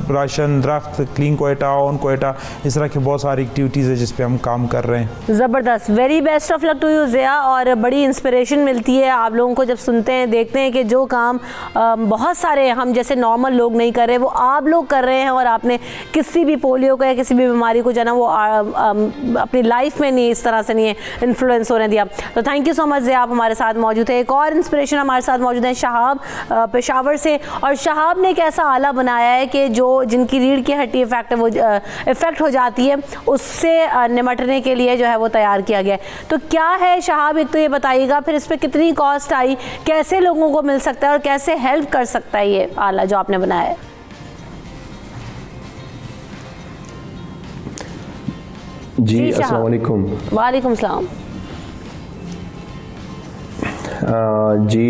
راشن درخت, کلین کوئٹہ, آن کوئٹہ, اس طرح کے بہت ساری ایکٹیویٹیز ہیں جس پہ ہم کام کر رہے ہیں. زبردست, very best of luck to you Zia, اور بڑی انسپریشن ملتی ہے آپ لوگوں کو جب سنتے ہیں, دیکھتے ہیں کہ جو کام بہت سارے ہم جیسے نارمل لوگ نہیں کر رہے وہ آپ لوگ کر رہے ہیں, اور آپ نے کسی بھی پولیو کو یا کسی بھی بیماری کو جو ہے نا وہ اپنی لائف میں نہیں اس طرح سے نہیں انفلوئنس ہونے دیا. تو تھینک یو سو مچ ضیاء, آپ ہمارے ساتھ موجود ہیں. ایک اور انسپریشن ہمارے ساتھ موجود ہیں شہاب پشاور سے, اور شہاب نے ایک ایسا آلہ بنایا ہے کہ جن کی ریڑھ کی ہڈی افیکٹ ہو جاتی ہے اس سے نمٹنے کے لیے جو ہے وہ تیار کیا گیا ہے. تو کیا ہے شہاب, ایک تو یہ بتائیے گا, پھر اس پہ کتنی کاسٹ آئی, کیسے لوگوں کو مل سکتا ہے, اور کیسے ہیلپ کر سکتا ہے یہ آلہ جو آپ نے بنایا ہے. جی السلام علیکم. وعلیکم السلام. جی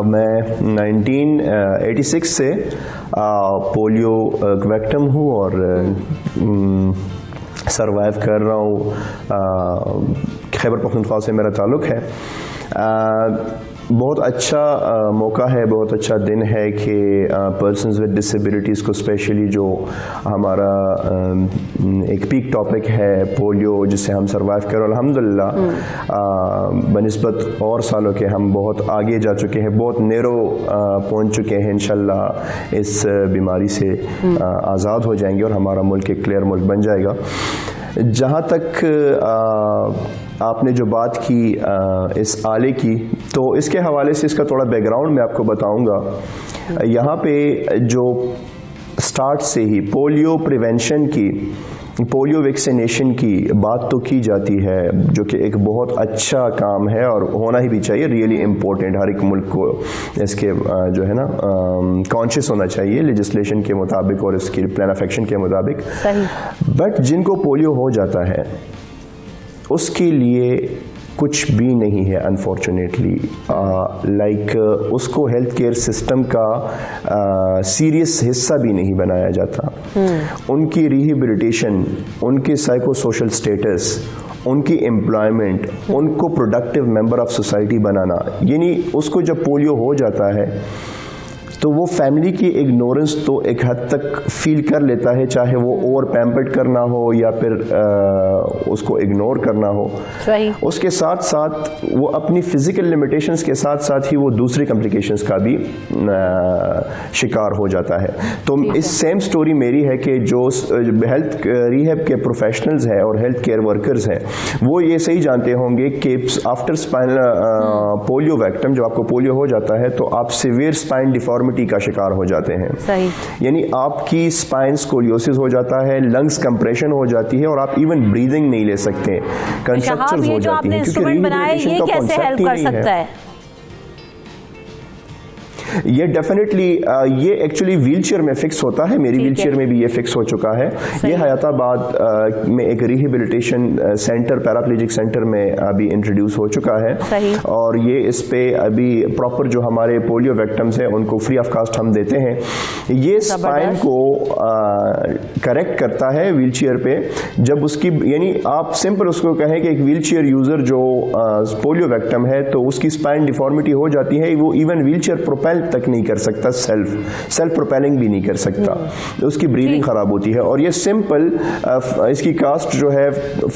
میں 1986 سے پولیو ویکٹم ہوں اور سروائیو کر رہا ہوں. خیبر پختونخوا سے میرا تعلق ہے. بہت اچھا موقع ہے, بہت اچھا دن ہے کہ پرسنز ود ڈسیبلٹیز کو اسپیشلی جو ہمارا ایک پیک ٹاپک ہے پولیو جس سے ہم سروائیو کریں, الحمدللہ بنسبت اور سالوں کے ہم بہت آگے جا چکے ہیں, بہت نیرو پہنچ چکے ہیں. انشاءاللہ اس بیماری سے آزاد ہو جائیں گے اور ہمارا ملک ایک کلیئر ملک بن جائے گا. جہاں تک آپ نے جو بات کی اس آلے کی، تو اس کے حوالے سے اس کا تھوڑا بیک گراؤنڈ میں آپ کو بتاؤں گا. یہاں پہ جو سٹارٹ سے ہی پولیو پریونشن کی، پولیو ویکسینیشن کی بات تو کی جاتی ہے، جو کہ ایک بہت اچھا کام ہے اور ہونا ہی بھی چاہیے، ریئلی امپورٹنٹ. ہر ایک ملک کو اس کے جو ہے نا کانشیس ہونا چاہیے لیجسلیشن کے مطابق اور اس کی پلان آف ایکشن کے مطابق. بٹ جن کو پولیو ہو جاتا ہے اس کے لیے کچھ بھی نہیں ہے انفارچونیٹلی. لائک اس کو ہیلتھ کیئر سسٹم کا سیریس حصہ بھی نہیں بنایا جاتا. ان کی ریہیبلیٹیشن، ان کے سائیکو سوشل سٹیٹس، ان کی امپلائمنٹ، ان کو پروڈکٹیو ممبر آف سوسائٹی بنانا. یعنی اس کو جب پولیو ہو جاتا ہے تو وہ فیملی کی اگنورنس تو ایک حد تک فیل کر لیتا ہے، چاہے وہ اوور پیمپرڈ کرنا ہو یا پھر اس کو اگنور کرنا ہو. اس کے ساتھ ساتھ وہ اپنی فزیکل لمیٹیشنز کے ساتھ ساتھ ہی وہ دوسری کمپلیکیشنز کا بھی شکار ہو جاتا ہے. تو اس سیم سٹوری میری ہے کہ جو ہیلتھ ریہیب کے پروفیشنلز ہیں اور ہیلتھ کیئر ورکرز ہیں وہ یہ صحیح جانتے ہوں گے کہ آفٹر اسپائنل پولیو ویکٹم، جب آپ کو پولیو ہو جاتا ہے تو آپ سیویئر اسپائن ڈیفارمیٹی کا شکار ہو جاتے ہیں. یعنی آپ کی اسپائن اسکولیوسس ہو جاتا ہے، لنگس کمپریشن ہو جاتی ہے اور آپ ایون بریدنگ نہیں لے سکتے، کنسٹرکچرز ہو جاتی ہیں کیونکہ ریہیبلیٹیشن کا کانسیپٹ ہی نہیں ہے. یہ ڈیفینیٹلی یہ ایکچولی ویل چیئر میں فکس ہوتا ہے. میری ویل چیئر میں بھی یہ فکس ہو چکا ہے. یہ حیات آباد میں ایک ریہیبلیٹیشن سینٹر، پیراپلیجک سینٹر میں ابھی انٹروڈیوس ہو چکا ہے اور یہ اس پہ ابھی پراپر جو ہمارے پولیو ویکٹمز ہیں ان کو فری آف کاسٹ ہم دیتے ہیں. یہ اسپائن کو کریکٹ کرتا ہے ویل چیئر پہ. جب اس کی یعنی آپ سمپل اس کو کہیں کہ ایک ویل چیئر یوزر جو پولیو ویکٹم ہے تو اس کی اسپائن ڈیفارمیٹی ہو جاتی ہے، وہ ایون ویل چیئر پروپیل تک نہیں کر سکتا، سیلف پروپیلنگ بھی نہیں کر سکتا، اس کی بریدنگ خراب ہوتی ہے. اور یہ سمپل اس کی کاسٹ جو ہے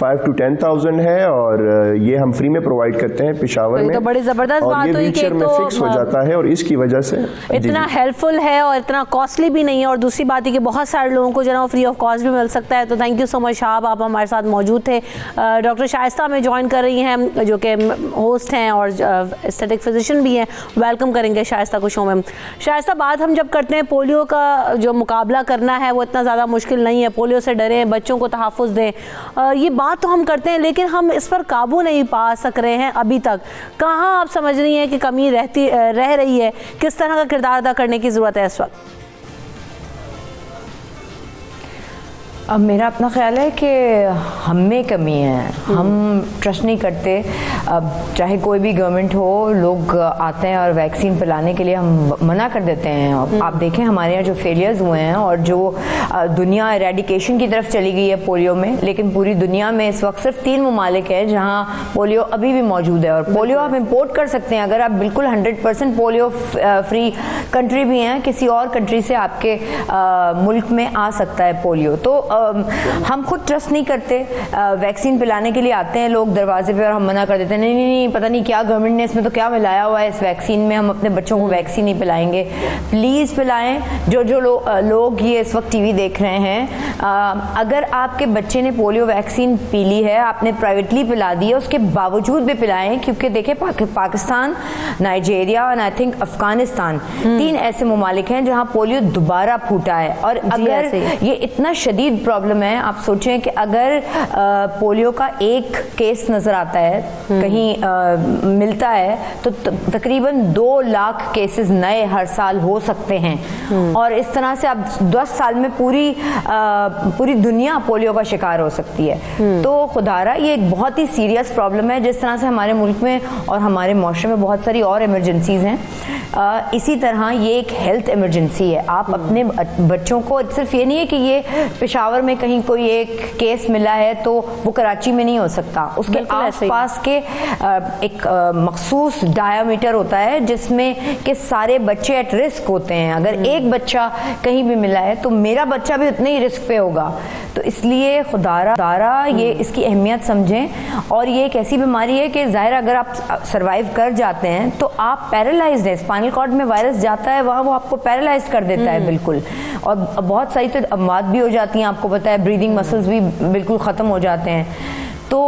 5 to 10,000 ہے اور یہ ہم فری میں پرووائڈ کرتے ہیں پشاور میں. تو بڑی زبردست بات ہوئی کہ میں فکس ہو جاتا ہے اور اس کی وجہ سے اتنا ہیلپ فل ہے اور اتنا کاسٹلی بھی نہیں ہے. اور دوسری بات ہے کہ بہت سارے لوگوں کو جو ہے فری آف کاسٹ بھی مل سکتا ہے. تو تھینک یو سو مچ شہاب، آپ ہمارے ساتھ موجود تھے. ڈاکٹر شائستہ ہمیں جوائن کر رہی ہیں جو کہ ہوسٹ ہیں اور اسٹیٹک فزیشین بھی ہیں. ویلکم کریں گے شائستہ کو شو میں. شائستہ، بات ہم جب کرتے ہیں پولیو کا جو مقابلہ کرنا ہے وہ اتنا زیادہ مشکل نہیں ہے. پولیو سے ڈریں، بچوں کو تحفظ دیں، یہ بات تو ہم کرتے ہیں لیکن ہم اس پر قابو نہیں پا سک رہے ہیں ابھی تک. کہاں آپ سمجھ رہی ہیں کہ کمی رہ رہی ہے؟ کس طرح کا کردار ادا کرنے کی ضرورت ہے اس وقت؟ اب میرا اپنا خیال ہے کہ ہم میں کمی ہے. ہم ٹرسٹ نہیں کرتے. اب چاہے کوئی بھی گورنمنٹ ہو، لوگ آتے ہیں اور ویکسین پلانے کے لیے ہم منع کر دیتے ہیں. آپ دیکھیں ہمارے یہاں جو فیلیئرز ہوئے ہیں اور جو دنیا ایریڈیکیشن کی طرف چلی گئی ہے پولیو میں، لیکن پوری دنیا میں اس وقت صرف 3 ممالک ہیں جہاں پولیو ابھی بھی موجود ہے. اور پولیو آپ امپورٹ کر سکتے ہیں اگر آپ بالکل 100% پولیو فری کنٹری بھی ہیں، کسی اور کنٹری سے آپ کے ملک میں آ سکتا ہے پولیو. تو ہم خود ٹرسٹ نہیں کرتے. ویکسین پلانے کے لیے آتے ہیں لوگ دروازے پہ اور ہم منع کر دیتے ہیں، نہیں پتہ نہیں کیا گورنمنٹ نے اس میں تو کیا ملایا ہوا ہے اس ویکسین میں، ہم اپنے بچوں کو ویکسین نہیں پلائیں گے. پلیز پلائیں. جو لوگ یہ اس وقت ٹی وی دیکھ رہے ہیں، اگر آپ کے بچے نے پولیو ویکسین پی لی ہے، آپ نے پرائیویٹلی پلا دی ہے، اس کے باوجود بھی پلائیں. کیونکہ دیکھیں پاکستان، نائجیریا اور آئی تھنک افغانستان 3 ایسے ممالک ہیں جہاں پولیو دوبارہ پھوٹا ہے. اور اگر یہ اتنا شدید پرابلم ہے، آپ سوچیں کہ اگر پولیو کا ایک کیس نظر آتا ہے، کہیں ملتا ہے، تو تقریباً 2 لاکھ کیسز نئے ہر سال ہو سکتے ہیں. اور اس طرح سے اب 10 سال میں پوری دنیا پولیو کا شکار ہو سکتی ہے. تو خدارا یہ ایک بہت ہی سیریس پرابلم ہے. جس طرح سے ہمارے ملک میں اور ہمارے معاشرے میں بہت ساری اور ایمرجنسیز ہیں، اسی طرح یہ ایک ہیلتھ ایمرجنسی ہے. آپ اپنے بچوں کو، صرف یہ نہیں ہے کہ یہ پشاور میں کہیں کوئی ایک کیس ملا ہے تو وہ کراچی میں نہیں ہو سکتا. اس کے آس پاس کے ایک مخصوص ڈایامیٹر ہوتا ہے جس میں کہ سارے بچے ایٹ رسک ہوتے ہیں. اگر ایک بچہ کہیں بھی ملا ہے تو میرا بچہ بھی اتنے ہی رسک پہ ہوگا. تو اس لیے خدارا یہ اس کی اہمیت سمجھیں. اور یہ ایک ایسی بیماری ہے کہ ظاہر اگر آپ سروائیو کر جاتے ہیں تو آپ پیرالائزڈ ہیں. اسپائنل کارڈ میں وائرس جاتا ہے، وہاں وہ آپ کو پیرالائز کر دیتا ہے بالکل. اور بہت ساری تو اموات بھی ہو جاتی ہیں, آپ کو پتہ ہے بریدنگ مسلز بھی بالکل ختم ہو جاتے ہیں. تو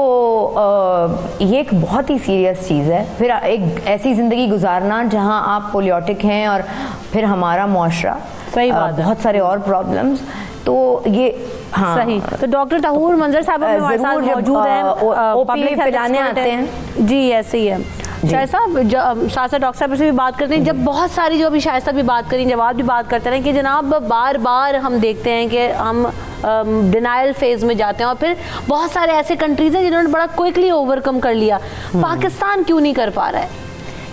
یہ ایک بہت ہی سیریس چیز ہے. پھر ایک ایسی زندگی گزارنا جہاں آپ پولیوٹک ہیں, اور پھر ہمارا معاشرہ, بہت سارے اور پرابلمز. تو یہ صحیح. تو ڈاکٹر طہور منظر صاحب ہمارے ساتھ موجود ہیں, پبلک پلانے آتے ہیں. جی ایسے ہی ہے. شائستہ ساتھ ساتھ ڈاکٹر صاحب سے بھی بات کرتے ہیں. جب بہت ساری جو ابھی شائستہ بھی بات کریں, جواب بھی بات کرتے رہیں کہ جناب بار بار ہم دیکھتے ہیں کہ ہم ڈینائل فیز میں جاتے ہیں, اور پھر بہت سارے ایسے کنٹریز ہیں جنہوں نے بڑا کوئکلی اوور کم کر لیا. پاکستان کیوں نہیں کر پا رہا ہے؟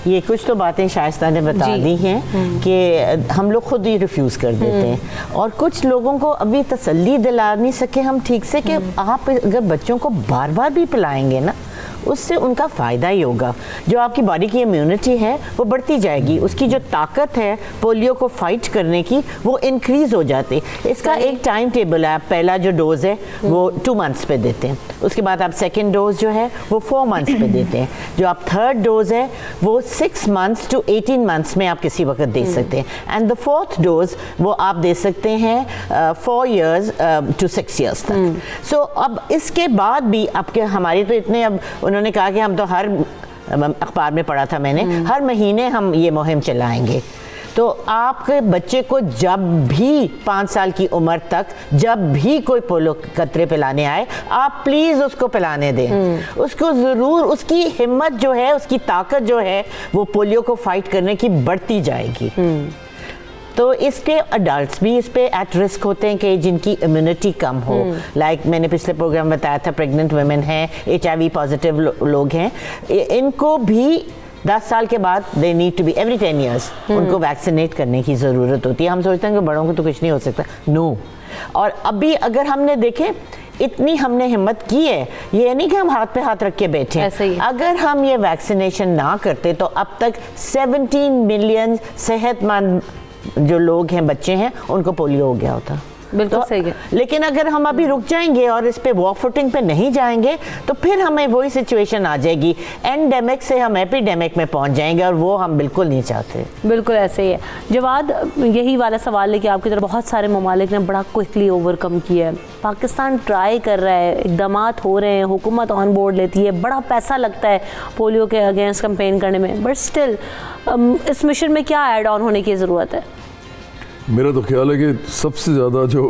یہ کچھ تو باتیں شائستہ نے بتا دی ہیں کہ ہم لوگ خود ہی ریفیوز کر دیتے ہیں, اور کچھ لوگوں کو ابھی تسلی دلا نہیں سکے ہم ٹھیک سے کہ آپ اگر بچوں کو بار بار بھی پلائیں گے نا, اس سے ان کا فائدہ ہی ہوگا. جو آپ کی باڈی کی امیونٹی ہے وہ بڑھتی جائے گی, اس کی جو طاقت ہے پولیو کو فائٹ کرنے کی وہ انکریز ہو جاتی. اس کا ایک ٹائم ٹیبل ہے. آپ پہلا جو ڈوز ہے وہ 2 منتھس پہ دیتے ہیں, اس کے بعد آپ سیکنڈ ڈوز جو ہے وہ 4 منتھس پہ دیتے ہیں, جو آپ تھرڈ ڈوز ہے وہ 6 منتھس ٹو 18 منتھس میں آپ کسی وقت دے سکتے ہیں, اینڈ دا 4th ڈوز وہ آپ دے سکتے ہیں 4 years ٹو 6 years تک. سو اب اس کے بعد بھی آپ کے ہماری تو اتنے, اب انہوں نے کہا کہ ہم تو ہر اخبار میں پڑھا تھا میں نے, ہر مہینے ہم یہ مہم چلائیں گے. تو آپ کے بچے کو جب بھی 5 سال کی عمر تک جب بھی کوئی پولیو قطرے پلانے آئے, آپ پلیز اس کو پلانے دیں. اس کو ضرور, اس کی ہمت جو ہے, اس کی طاقت جو ہے وہ پولیو کو فائٹ کرنے کی بڑھتی جائے گی. تو اس کے اڈلٹس بھی اس پہ ایٹ رسک ہوتے ہیں کہ جن کی امیونٹی کم ہو. لائک میں نے پچھلے پروگرام میں بتایا تھا, پریگننٹ ویمن ہیں, HIV پازیٹیو لوگ ہیں, ان کو بھی 10 سال کے بعد they need to be every 10 years ان کو ویکسینیٹ کرنے کی ضرورت ہوتی ہے. ہم سوچتے ہیں کہ بڑوں کو تو کچھ نہیں ہو سکتا. نو. اور ابھی اگر ہم نے دیکھیں اتنی ہم نے ہمت کی ہے, یہ نہیں کہ ہم ہاتھ پہ ہاتھ رکھ کے بیٹھے ہیں. اگر ہم یہ ویکسینیشن نہ کرتے تو اب تک 17 ملین صحت مند جو لوگ ہیں, بچے ہیں, ان کو پولیو ہو گیا ہوتا. بالکل صحیح ہے. لیکن اگر ہم ابھی رک جائیں گے اور اس پہ واک فوٹنگ پہ نہیں جائیں گے تو پھر ہمیں وہی سچویشن آ جائے گی, اینڈیمک سے ہم ایپیڈیمک میں پہنچ جائیں گے, اور وہ ہم بالکل نہیں چاہتے. بالکل ایسے ہی ہے. جواد, یہی والا سوال ہے کہ آپ کی طرف بہت سارے ممالک نے بڑا کوئکلی اوور کم کیا ہے. پاکستان ٹرائی کر رہا ہے, اقدامات ہو رہے ہیں, حکومت آن بورڈ لیتی ہے, بڑا پیسہ لگتا ہے پولیو کے اگینسٹ کمپین کرنے میں, بٹ اسٹل اس مشن میں کیا ایڈ آن ہونے کی ضرورت ہے؟ میرا تو خیال ہے کہ سب سے زیادہ جو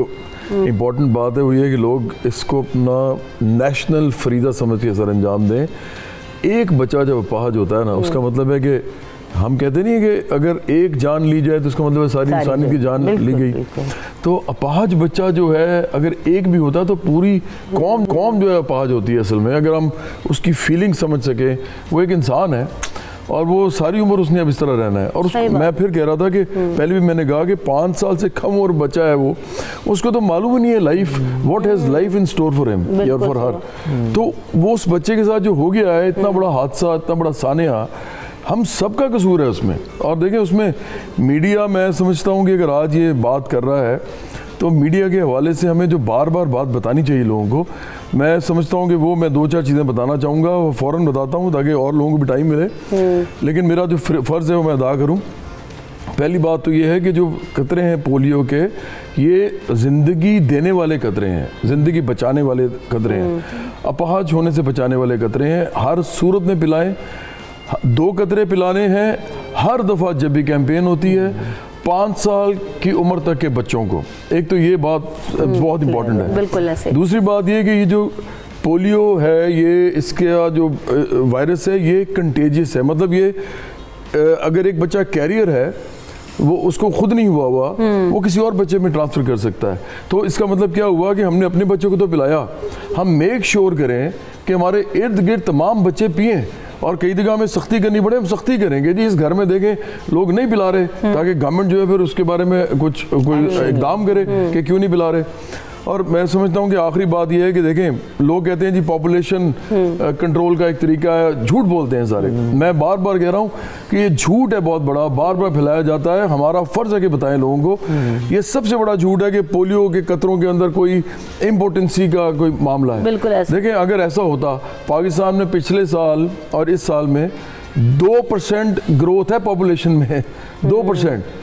امپورٹنٹ بات ہے وہ یہ ہے کہ لوگ اس کو اپنا نیشنل فریضہ سمجھ کے سر انجام دیں. ایک بچہ جب اپاہج ہوتا ہے نا, اس کا مطلب ہے کہ ہم کہتے نہیں ہیں کہ اگر ایک جان لی جائے تو اس کا مطلب ہے ساری انسانیت کی جان لی گئی. تو اپاہج بچہ جو ہے اگر ایک بھی ہوتا تو پوری قوم جو ہے اپاہج ہوتی ہے اصل میں. اگر ہم اس کی فیلنگ سمجھ سکیں, وہ ایک انسان ہے اور وہ ساری عمر اس نے اب اس طرح رہنا ہے. اور میں پھر کہہ رہا تھا کہ پہلے بھی میں نے کہا کہ 5 سال سے کم عمر بچہ ہے, وہ اس کو تو معلوم ہی نہیں ہے life, what has life in store for ہم یا فار ہر. تو وہ اس بچے کے ساتھ جو ہو گیا ہے, اتنا بڑا حادثہ, اتنا بڑا سانحہ, ہم سب کا قصور ہے اس میں. اور دیکھیں اس میں میڈیا, میں سمجھتا ہوں کہ اگر آج یہ بات کر رہا ہے تو میڈیا کے حوالے سے ہمیں جو بار بار بات بتانی چاہیے لوگوں کو, میں سمجھتا ہوں کہ وہ میں 2-4 چیزیں بتانا چاہوں گا, وہ فوراً بتاتا ہوں تاکہ اور لوگوں کو بھی ٹائم ملے. لیکن میرا جو فرض ہے وہ میں ادا کروں. پہلی بات تو یہ ہے کہ جو قطرے ہیں پولیو کے, یہ زندگی دینے والے قطرے ہیں, زندگی بچانے والے قطرے ہیں, اپاہج ہونے سے بچانے والے قطرے ہیں. ہر صورت میں پلائیں. 2 قطرے پلانے ہیں ہر دفعہ جب بھی کیمپین ہوتی ہے 5 سال کی عمر تک کے بچوں کو. ایک تو یہ بات بہت امپورٹنٹ ہے. بالکل ایسے. دوسری بات یہ کہ یہ جو پولیو ہے, یہ اس کا جو وائرس ہے یہ کنٹیجیس ہے. مطلب یہ اگر ایک بچہ کیریئر ہے, وہ اس کو خود نہیں ہوا وہ کسی اور بچے میں ٹرانسفر کر سکتا ہے. تو اس کا مطلب کیا ہوا کہ ہم نے اپنے بچوں کو تو پلایا, ہم میک شور کریں کہ ہمارے ارد گرد تمام بچے پئیں. اور کئی جگہ ہمیں سختی کرنی پڑے, ہم سختی کریں گے. جی اس گھر میں دیکھیں لوگ نہیں پلا رہے, تاکہ گورنمنٹ جو ہے پھر اس کے بارے میں کوئی اقدام کرے کہ کیوں نہیں پلا رہے. اور میں سمجھتا ہوں کہ آخری بات یہ ہے کہ دیکھیں لوگ کہتے ہیں جی پاپولیشن کنٹرول کا ایک طریقہ ہے, جھوٹ بولتے ہیں سارے. میں بار بار کہہ رہا ہوں کہ یہ جھوٹ ہے بہت بڑا, بار بار پھیلایا جاتا ہے. ہمارا فرض ہے کہ بتائیں لوگوں کو. یہ سب سے بڑا جھوٹ ہے کہ پولیو کے قطروں کے اندر کوئی امپورٹنسی کا کوئی معاملہ ہے. دیکھیں اگر ایسا ہوتا, پاکستان میں پچھلے سال اور اس سال میں 2% گروتھ ہے پاپولیشن میں, 2%.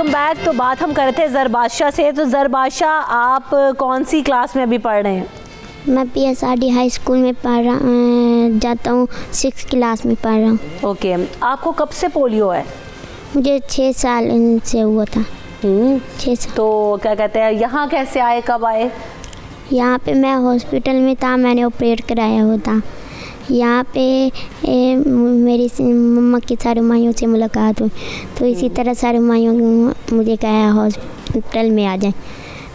Welcome back. تو بات ہم کر رہے تھے زر بادشاہ سے. تو زر بادشاہ آپ کون سی کلاس میں ابھی پڑھ رہے ہیں؟ میں P S R D high school میں جاتا ہوں, 6 کلاس میں پڑھ رہا ہوں. اوکے, آپ کو کب سے پولیو ہے؟ مجھے 6 سال سے ہوا تھا. 6 سال. تو کیا کہتے ہیں یہاں کیسے آئے, کب آئے؟ یہاں پہ میں ہاسپٹل میں تھا, میں نے آپریٹ کرایا ہوا تھا. یہاں پہ میری مما کی سارے مائیوں سے ملاقات ہوئی, تو اسی طرح سارے مائیوں مجھے کہا ہاسپٹل میں آ جائیں,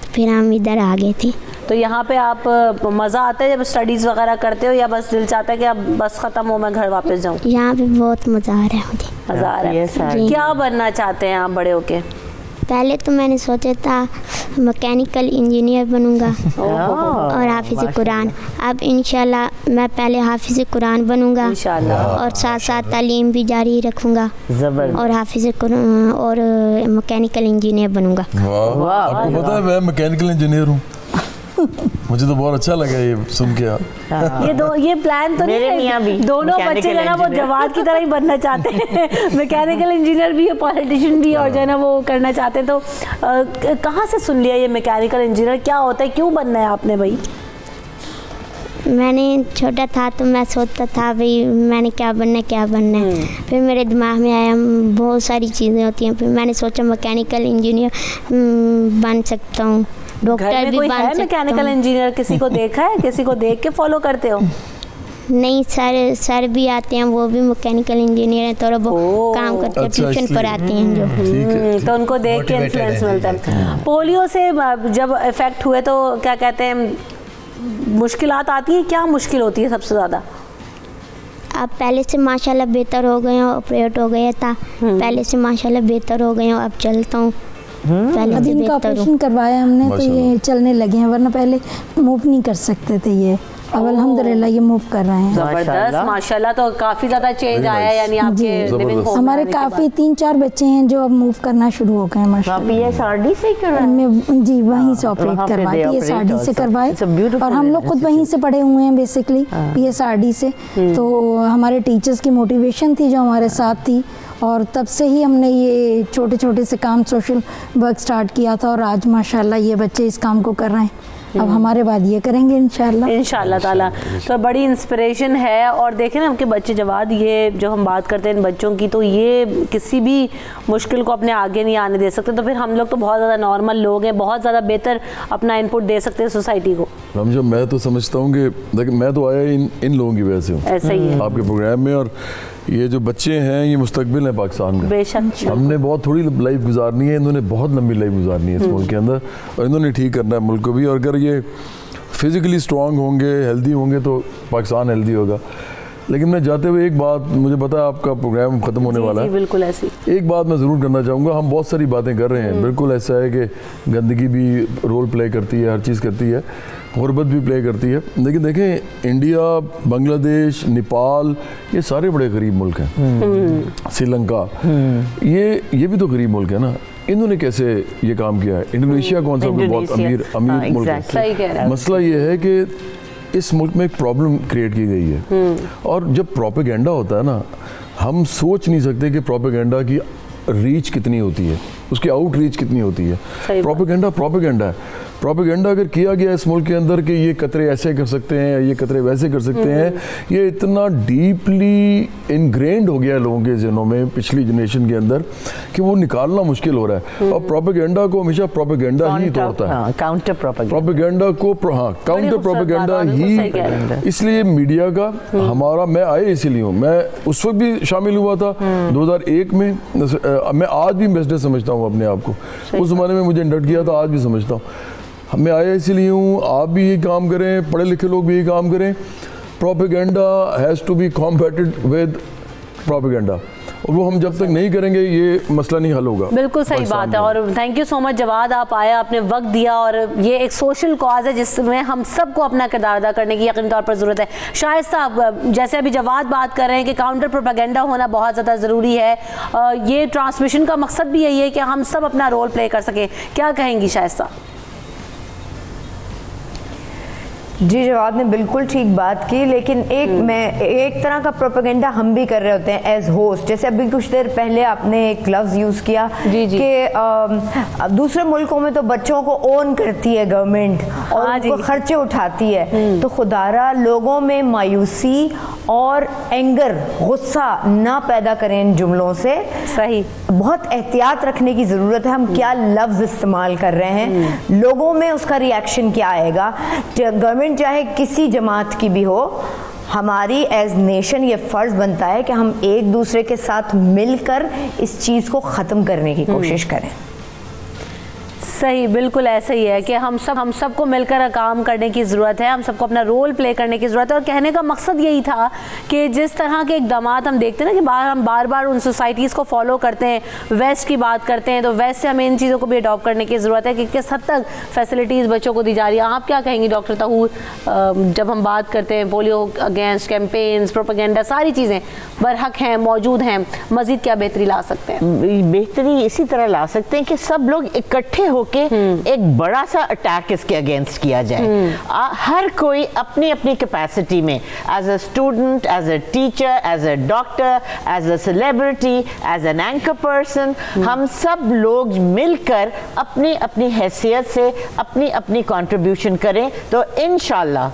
تو پھر ہم ادھر آ گئے تھے. تو یہاں پہ آپ مزہ آتا ہے جب اسٹڈیز وغیرہ کرتے ہو, یا بس دل چاہتا ہے کہ اب بس ختم ہو میں گھر واپس جاؤں؟ یہاں پہ بہت مزہ آ رہا ہے مجھے. مزہ آ رہا ہے. کیا بننا چاہتے ہیں آپ بڑے ہو کے؟ پہلے تو میں نے سوچا تھا مکینیکل انجینئر بنوں گا اور حافظ قرآن. اب انشاءاللہ میں پہلے حافظ قرآن بنوں گا اور ساتھ ساتھ تعلیم بھی جاری رکھوں گا اور حافظ قرآن اور مکینیکل انجینئر بنوں گا. آپ کو پتا ہے میں مکینیکل انجینئر ہوں. مجھے تو بہت اچھا لگا یہ سن کے. یہ پلان تو نہیں ہے, دونوں بچے جو ہے نا وہ جواد کی طرح ہی بننا چاہتے ہیں, میکینیکل انجینئر بھی ہے, پالیٹیشین بھی, اور جو ہے نا وہ کرنا چاہتے ہیں. تو کہاں سے سن لیا یہ میکینیکل انجینئر کیا ہوتا ہے, کیوں بننا ہے آپ نے بھائی؟ میں نے چھوٹا تھا تو میں سوچتا تھا بھائی میں نے کیا بننا ہے. پھر میرے دماغ میں آیا بہت ساری چیزیں ہوتی ہیں, پھر میں نے سوچا مکینیکل انجینئر بن سکتا ہوں, ڈاکٹر بھی بن سکتا ہوں. میکینیکل انجینئر کسی کو دیکھا ہے, کسی کو دیکھ کے فالو کرتے ہو؟ نہیں, سر بھی آتے ہیں, وہ بھی مکینیکل انجینئر ہیں, تھوڑا بہت کام کرتے ہیں, ٹیوشن پڑھاتے ہیں جو, تو ان کو دیکھ کے انفلوئنس ملتا ہے. پولیو سے جب افیکٹ ہوئے تو کیا کہتے ہیں مشکلات آتی ہیں, کیا مشکل ہوتی ہے سب سے زیادہ؟ اب پہلے سے ماشاءاللہ بہتر ہو گئے ہوں, آپریٹ ہو گیا تھا, پہلے سے ماشاءاللہ بہتر ہو گئے ہوں, اب چلتا ہوں. ابھی ان کا آپریشن کروایا ہم نے تو یہ چلنے لگے ہیں, ورنہ پہلے موو نہیں کر سکتے تھے یہ. اب الحمدللہ یہ موو کر رہے ہیں. زبردست, ماشاءاللہ. تو کافی زیادہ چینج آیا ہے, یعنی آپ کے لیونگ ہوم ہمارے کافی 3-4 بچے ہیں جو اب موو کرنا شروع ہو گئے ہیں ماشاءاللہ. پی ایس آر ڈی سے کروائے؟ جی وہیں سے آپریٹ کروائے, پی ایس آر ڈی سے کروائے, اور ہم لوگ خود وہیں سے پڑھے ہوئے ہیں basically P S R D سے. تو ہمارے ٹیچرز کی موٹیویشن تھی جو ہمارے ساتھ تھی, اور تب سے ہی ہم نے یہ چھوٹے چھوٹے سے کام سوشل ورک سٹارٹ کیا تھا, اور آج ماشاءاللہ یہ بچے اس کام کو کر رہے ہیں. اب ہمارے بعد یہ کریں گے انشاءاللہ تعالیٰ. تو بڑی انسپریشن ہے. اور دیکھیں نا ہم کے بچے جواد, یہ جو ہم بات کرتے ہیں ان بچوں کی, تو یہ کسی بھی مشکل کو اپنے آگے نہیں آنے دے سکتے. تو پھر ہم لوگ تو بہت زیادہ نارمل لوگ ہیں, بہت زیادہ بہتر اپنا انپٹ دے سکتے ہیں سوسائٹی کو. رمشا میں تو سمجھتا ہوں کہ دیکھیں میں تو آیا ان لوگوں کی وجہ سے ہوں ایسا ہی ہے آپ کے پروگرام میں, اور یہ جو بچے ہیں یہ مستقبل ہے پاکستان کا. بے شک ہم نے بہت تھوڑی لائف گزارنی ہے, انہوں نے بہت لمبی لائف گزارنی ہے اس ملک کے اندر, اور انہوں نے ٹھیک کرنا ہے ملک کو بھی. اور اگر یہ فزیکلی اسٹرانگ ہوں گے, ہیلدی ہوں گے, تو پاکستان ہیلدی ہوگا. لیکن میں جاتے ہوئے ایک بات, مجھے پتا ہے آپ کا پروگرام ختم ہونے والا ہے, بالکل ایسی ایک بات میں ضرور کرنا چاہوں گا. ہم بہت ساری باتیں کر رہے ہیں, بالکل ایسا ہے کہ گندگی بھی رول پلے کرتی ہے, ہر چیز کرتی ہے, غربت بھی پلے کرتی ہے. لیکن دیکھیں انڈیا, بنگلہ دیش, نیپال, یہ سارے بڑے غریب ملک ہیں. سری لنکا, یہ بھی تو غریب ملک ہے نا. انہوں نے کیسے یہ کام کیا ہے؟ انڈونیشیا کون سا بہت امیر ملک ہے. مسئلہ یہ ہے کہ اس ملک میں ایک پرابلم کریٹ کی گئی ہے, اور جب پروپیگنڈا ہوتا ہے نا, ہم سوچ نہیں سکتے کہ پروپیگنڈا کی ریچ کتنی ہوتی ہے, اس کی آؤٹ ریچ کتنی ہوتی ہے. پروپیگنڈا ہے. پروپیگنڈا اگر کیا گیا اس ملک کے اندر کہ یہ قطرے ایسے کر سکتے ہیں, یہ قطرے ویسے کر سکتے ہیں, یہ اتنا ڈیپلی انگرینڈ ہو گیا ہے لوگوں کے ذہنوں میں پچھلی جنریشن کے اندر کہ وہ نکالنا مشکل ہو رہا ہے. اور پروپیگنڈا کو ہمیشہ پروپیگنڈا ہی توڑتا ہے, کاؤنٹر پروپیگنڈا کو کاؤنٹر پروپیگنڈا ہی. اس لیے میڈیا کا ہمارا, میں آئے اسی لیے ہوں, میں اس وقت بھی شامل ہوا تھا 2001 میں, میں آج بھی ایمبیسڈر سمجھتا ہوں اپنے آپ کو, اس زمانے میں مجھے انڈکٹ کیا تھا, آج بھی سمجھتا ہوں. میں آیا اسی لیے ہوں, آپ بھی یہی کام کریں, پڑھے لکھے لوگ بھی یہی کام کریں. Propaganda has to be combated with propaganda, اور وہ ہم جب تک نہیں کریں گے یہ مسئلہ نہیں حل ہوگا. بالکل صحیح بات ہے. اور تھینک یو سو مچ جواد, آپ آئے, آپ نے وقت دیا, اور یہ ایک سوشل کاز ہے جس میں ہم سب کو اپنا کردار ادا کرنے کی یقینی طور پر ضرورت ہے. شائستہ, جیسے ابھی جواد بات کر رہے ہیں کہ کاؤنٹر پروپیگنڈا ہونا بہت زیادہ ضروری ہے, یہ ٹرانسمیشن کا مقصد بھی یہی ہے کہ ہم سب اپنا رول پلے کر سکیں. کیا کہیں گی شائستہ؟ جی جواد نے بالکل ٹھیک بات کی، لیکن ایک طرح کا پروپیگنڈا ہم بھی کر رہے ہوتے ہیں ایز ہوسٹ. جیسے ابھی کچھ دیر پہلے آپ نے ایک لفظ یوز کیا کہ دوسرے ملکوں میں تو بچوں کو اون کرتی ہے گورنمنٹ اور ان کو خرچے اٹھاتی ہے، تو خدا را لوگوں میں مایوسی اور اینگر، غصہ نہ پیدا کریں ان جملوں سے. صحیح، بہت احتیاط رکھنے کی ضرورت ہے ہم کیا لفظ استعمال کر رہے ہیں، لوگوں میں اس کا ریئیکشن کیا آئے گا. گورنمنٹ چاہے کسی جماعت کی بھی ہو، ہماری ایز نیشن یہ فرض بنتا ہے کہ ہم ایک دوسرے کے ساتھ مل کر اس چیز کو ختم کرنے کی کوشش کریں. صحیح، بالکل ایسا ہی ہے کہ ہم سب کو مل کر کام کرنے کی ضرورت ہے، ہم سب کو اپنا رول پلے کرنے کی ضرورت ہے. اور کہنے کا مقصد یہی تھا کہ جس طرح کے اقدامات ہم دیکھتے ہیں نا کہ ہم بار بار ان سوسائٹیز کو فالو کرتے ہیں، ویسٹ کی بات کرتے ہیں، تو ویسٹ سے ہمیں ان چیزوں کو بھی اڈاپٹ کرنے کی ضرورت ہے کہ کس حد تک فیسلٹیز بچوں کو دی جا رہی ہیں. آپ کیا کہیں گی ڈاکٹر طہور، جب ہم بات کرتے ہیں پولیو اگینسٹ کیمپینز، پروپیگنڈا، ساری چیزیں برحق ہیں، موجود ہیں، مزید کیا بہتری لا سکتے ہیں؟ بہتری اسی طرح لا سکتے ہیں کہ سب لوگ اکٹھے ہو کے ایک بڑا سا اٹیک اس کے اگینسٹ کیا جائے. ہر کوئی اپنی اپنی کیپیسٹی میں، as a student, as a teacher, as a doctor, as a celebrity, as an anchor person, ہم سب لوگ مل کر اپنی اپنی حیثیت سے اپنی اپنی کنٹریبیوشن کریں تو انشاءاللہ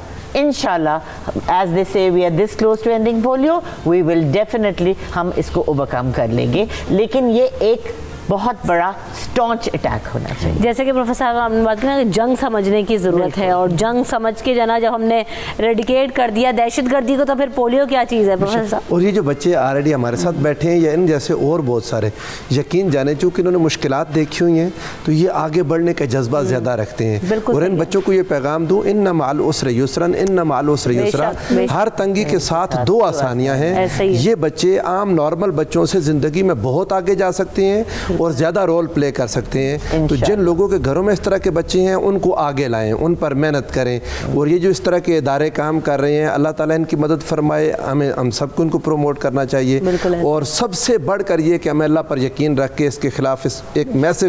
as they say we are this close to ending polio, we will definitely ہم اس کو اوورکم کر لیں گے. لیکن یہ ایک بہت بڑا سٹانچ اٹیک ہونا چاہیے. جیسے کہ پروفیسر صاحب آپ نے بات کی نا کہ جنگ سمجھنے کی ضرورت ہے، اور جنگ سمجھ کے جانا جب ہم نے ریڈیکیٹ کر دیا دہشت گردی کو، تو پھر پولیو کیا چیز ہے پروفیسر صاحب؟ اور یہ جو بچے آلریڈی ہمارے ساتھ بیٹھے ہیں یا ان جیسے اور بہت سارے، یقین جانے چونکہ انہوں نے مشکلات دیکھی ہوئی ہیں تو یہ آگے بڑھنے کا جذبہ زیادہ رکھتے ہیں. اور ان بچوں کو یہ پیغام دوں، ان مع العسر یسرا، ان مع العسر یسرا، ہر تنگی کے ساتھ دو آسانیاں ہیں. یہ بچے عام نارمل بچوں سے زندگی میں بہت آگے جا سکتے ہیں اور زیادہ رول پلے کر سکتے ہیں. تو جن لوگوں کے گھروں میں اس طرح کے بچے ہیں ان کو آگے لائیں، ان پر محنت کریں. اور یہ جو اس طرح کے ادارے کام کر رہے ہیں، اللہ تعالیٰ ان کی مدد فرمائے. ہم سب کو ان کو پروموٹ کرنا چاہیے، اور سب سے بڑھ کر یہ کہ ہمیں اللہ پر یقین رکھ کے اس کے خلاف ایک میسو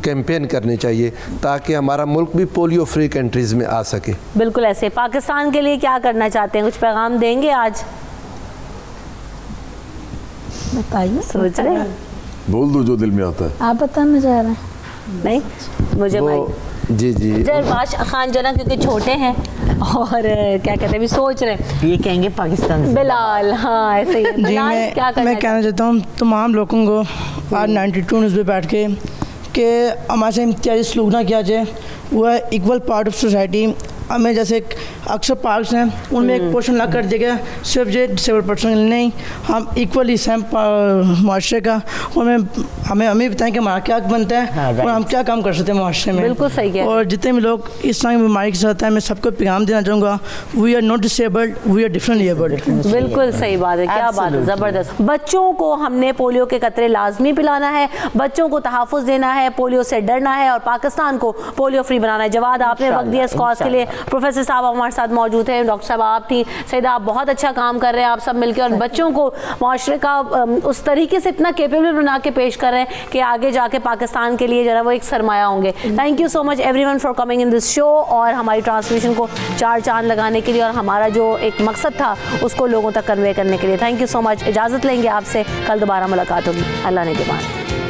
کیمپین کرنی چاہیے تاکہ ہمارا ملک بھی پولیو فری کنٹریز میں آ سکے. بالکل ایسے. پاکستان کے لیے کیا کرنا چاہتے ہیں، کچھ پیغام دیں گے آج؟ بتائیے، سوچ رہے ہیں؟ بول دو جو دل میں آتا ہے. آپ بتانا چاہ رہے ہیں؟ نہیں مجھے جی باش خان جو نا کیونکہ چھوٹے ہیں اور کیا کہتے ہیں بھی سوچ رہے ہیں، یہ کہیں گے پاکستان سے. بلال، ہاں ایسے ہی. جی میں کہنا چاہتا ہوں تمام لوگوں کو آج 92 نیوز پہ بیٹھ کے کہ ہمارے سے امتیازی سلوک نہ کیا جائے. وہ ہے ایکول پارٹ آف سوسائٹی. ہمیں جیسے اکثر پارکس ہیں ان میں ایک پورشن لا کر دیا گیا صرف جو ڈسیبل پرسن، نہیں، ہم ایکولی سیم معاشرے کا. اور ہمیں بتائیں کہ ہمارا کیا بنتا ہے اور ہم کیا کام کر سکتے ہیں معاشرے میں. بالکل صحیح ہے. اور جتنے بھی لوگ اس طرح کی بیماری کے ساتھ ہیں میں سب کو پیغام دینا چاہوں گا، we are not disabled, we are differently abled. بالکل صحیح بات ہے. کیا بات ہے، زبردست. بچوں کو ہم نے پولیو کے قطرے لازمی پلانا ہے، بچوں کو تحفظ دینا ہے، پولیو سے ڈرنا ہے اور پاکستان کو پولیو فری بنانا ہے. جواد آپ نے وقت دیا اس کاز کے لیے. پروفیسر صاحب ہمارے ساتھ موجود ہیں، ڈاکٹر صاحب آپ تھی، سیدہ آپ بہت اچھا کام کر رہے ہیں، آپ سب مل کے اور بچوں کو معاشرے کا اس طریقے سے اتنا کیپیبل بنا کے پیش کر رہے ہیں کہ آگے جا کے پاکستان کے لیے جو ہے وہ ایک سرمایہ ہوں گے. Thank you so much every one for coming in دس شو، اور ہماری ٹرانسمیشن کو 4 چاند لگانے کے لیے اور ہمارا جو ایک مقصد تھا اس کو لوگوں تک کنوے کرنے کے لیے. تھینک یو سو مچ. اجازت لیں گے آپ سے، کل دوبارہ ملاقات ہوگی. اللہ نے کے بعد.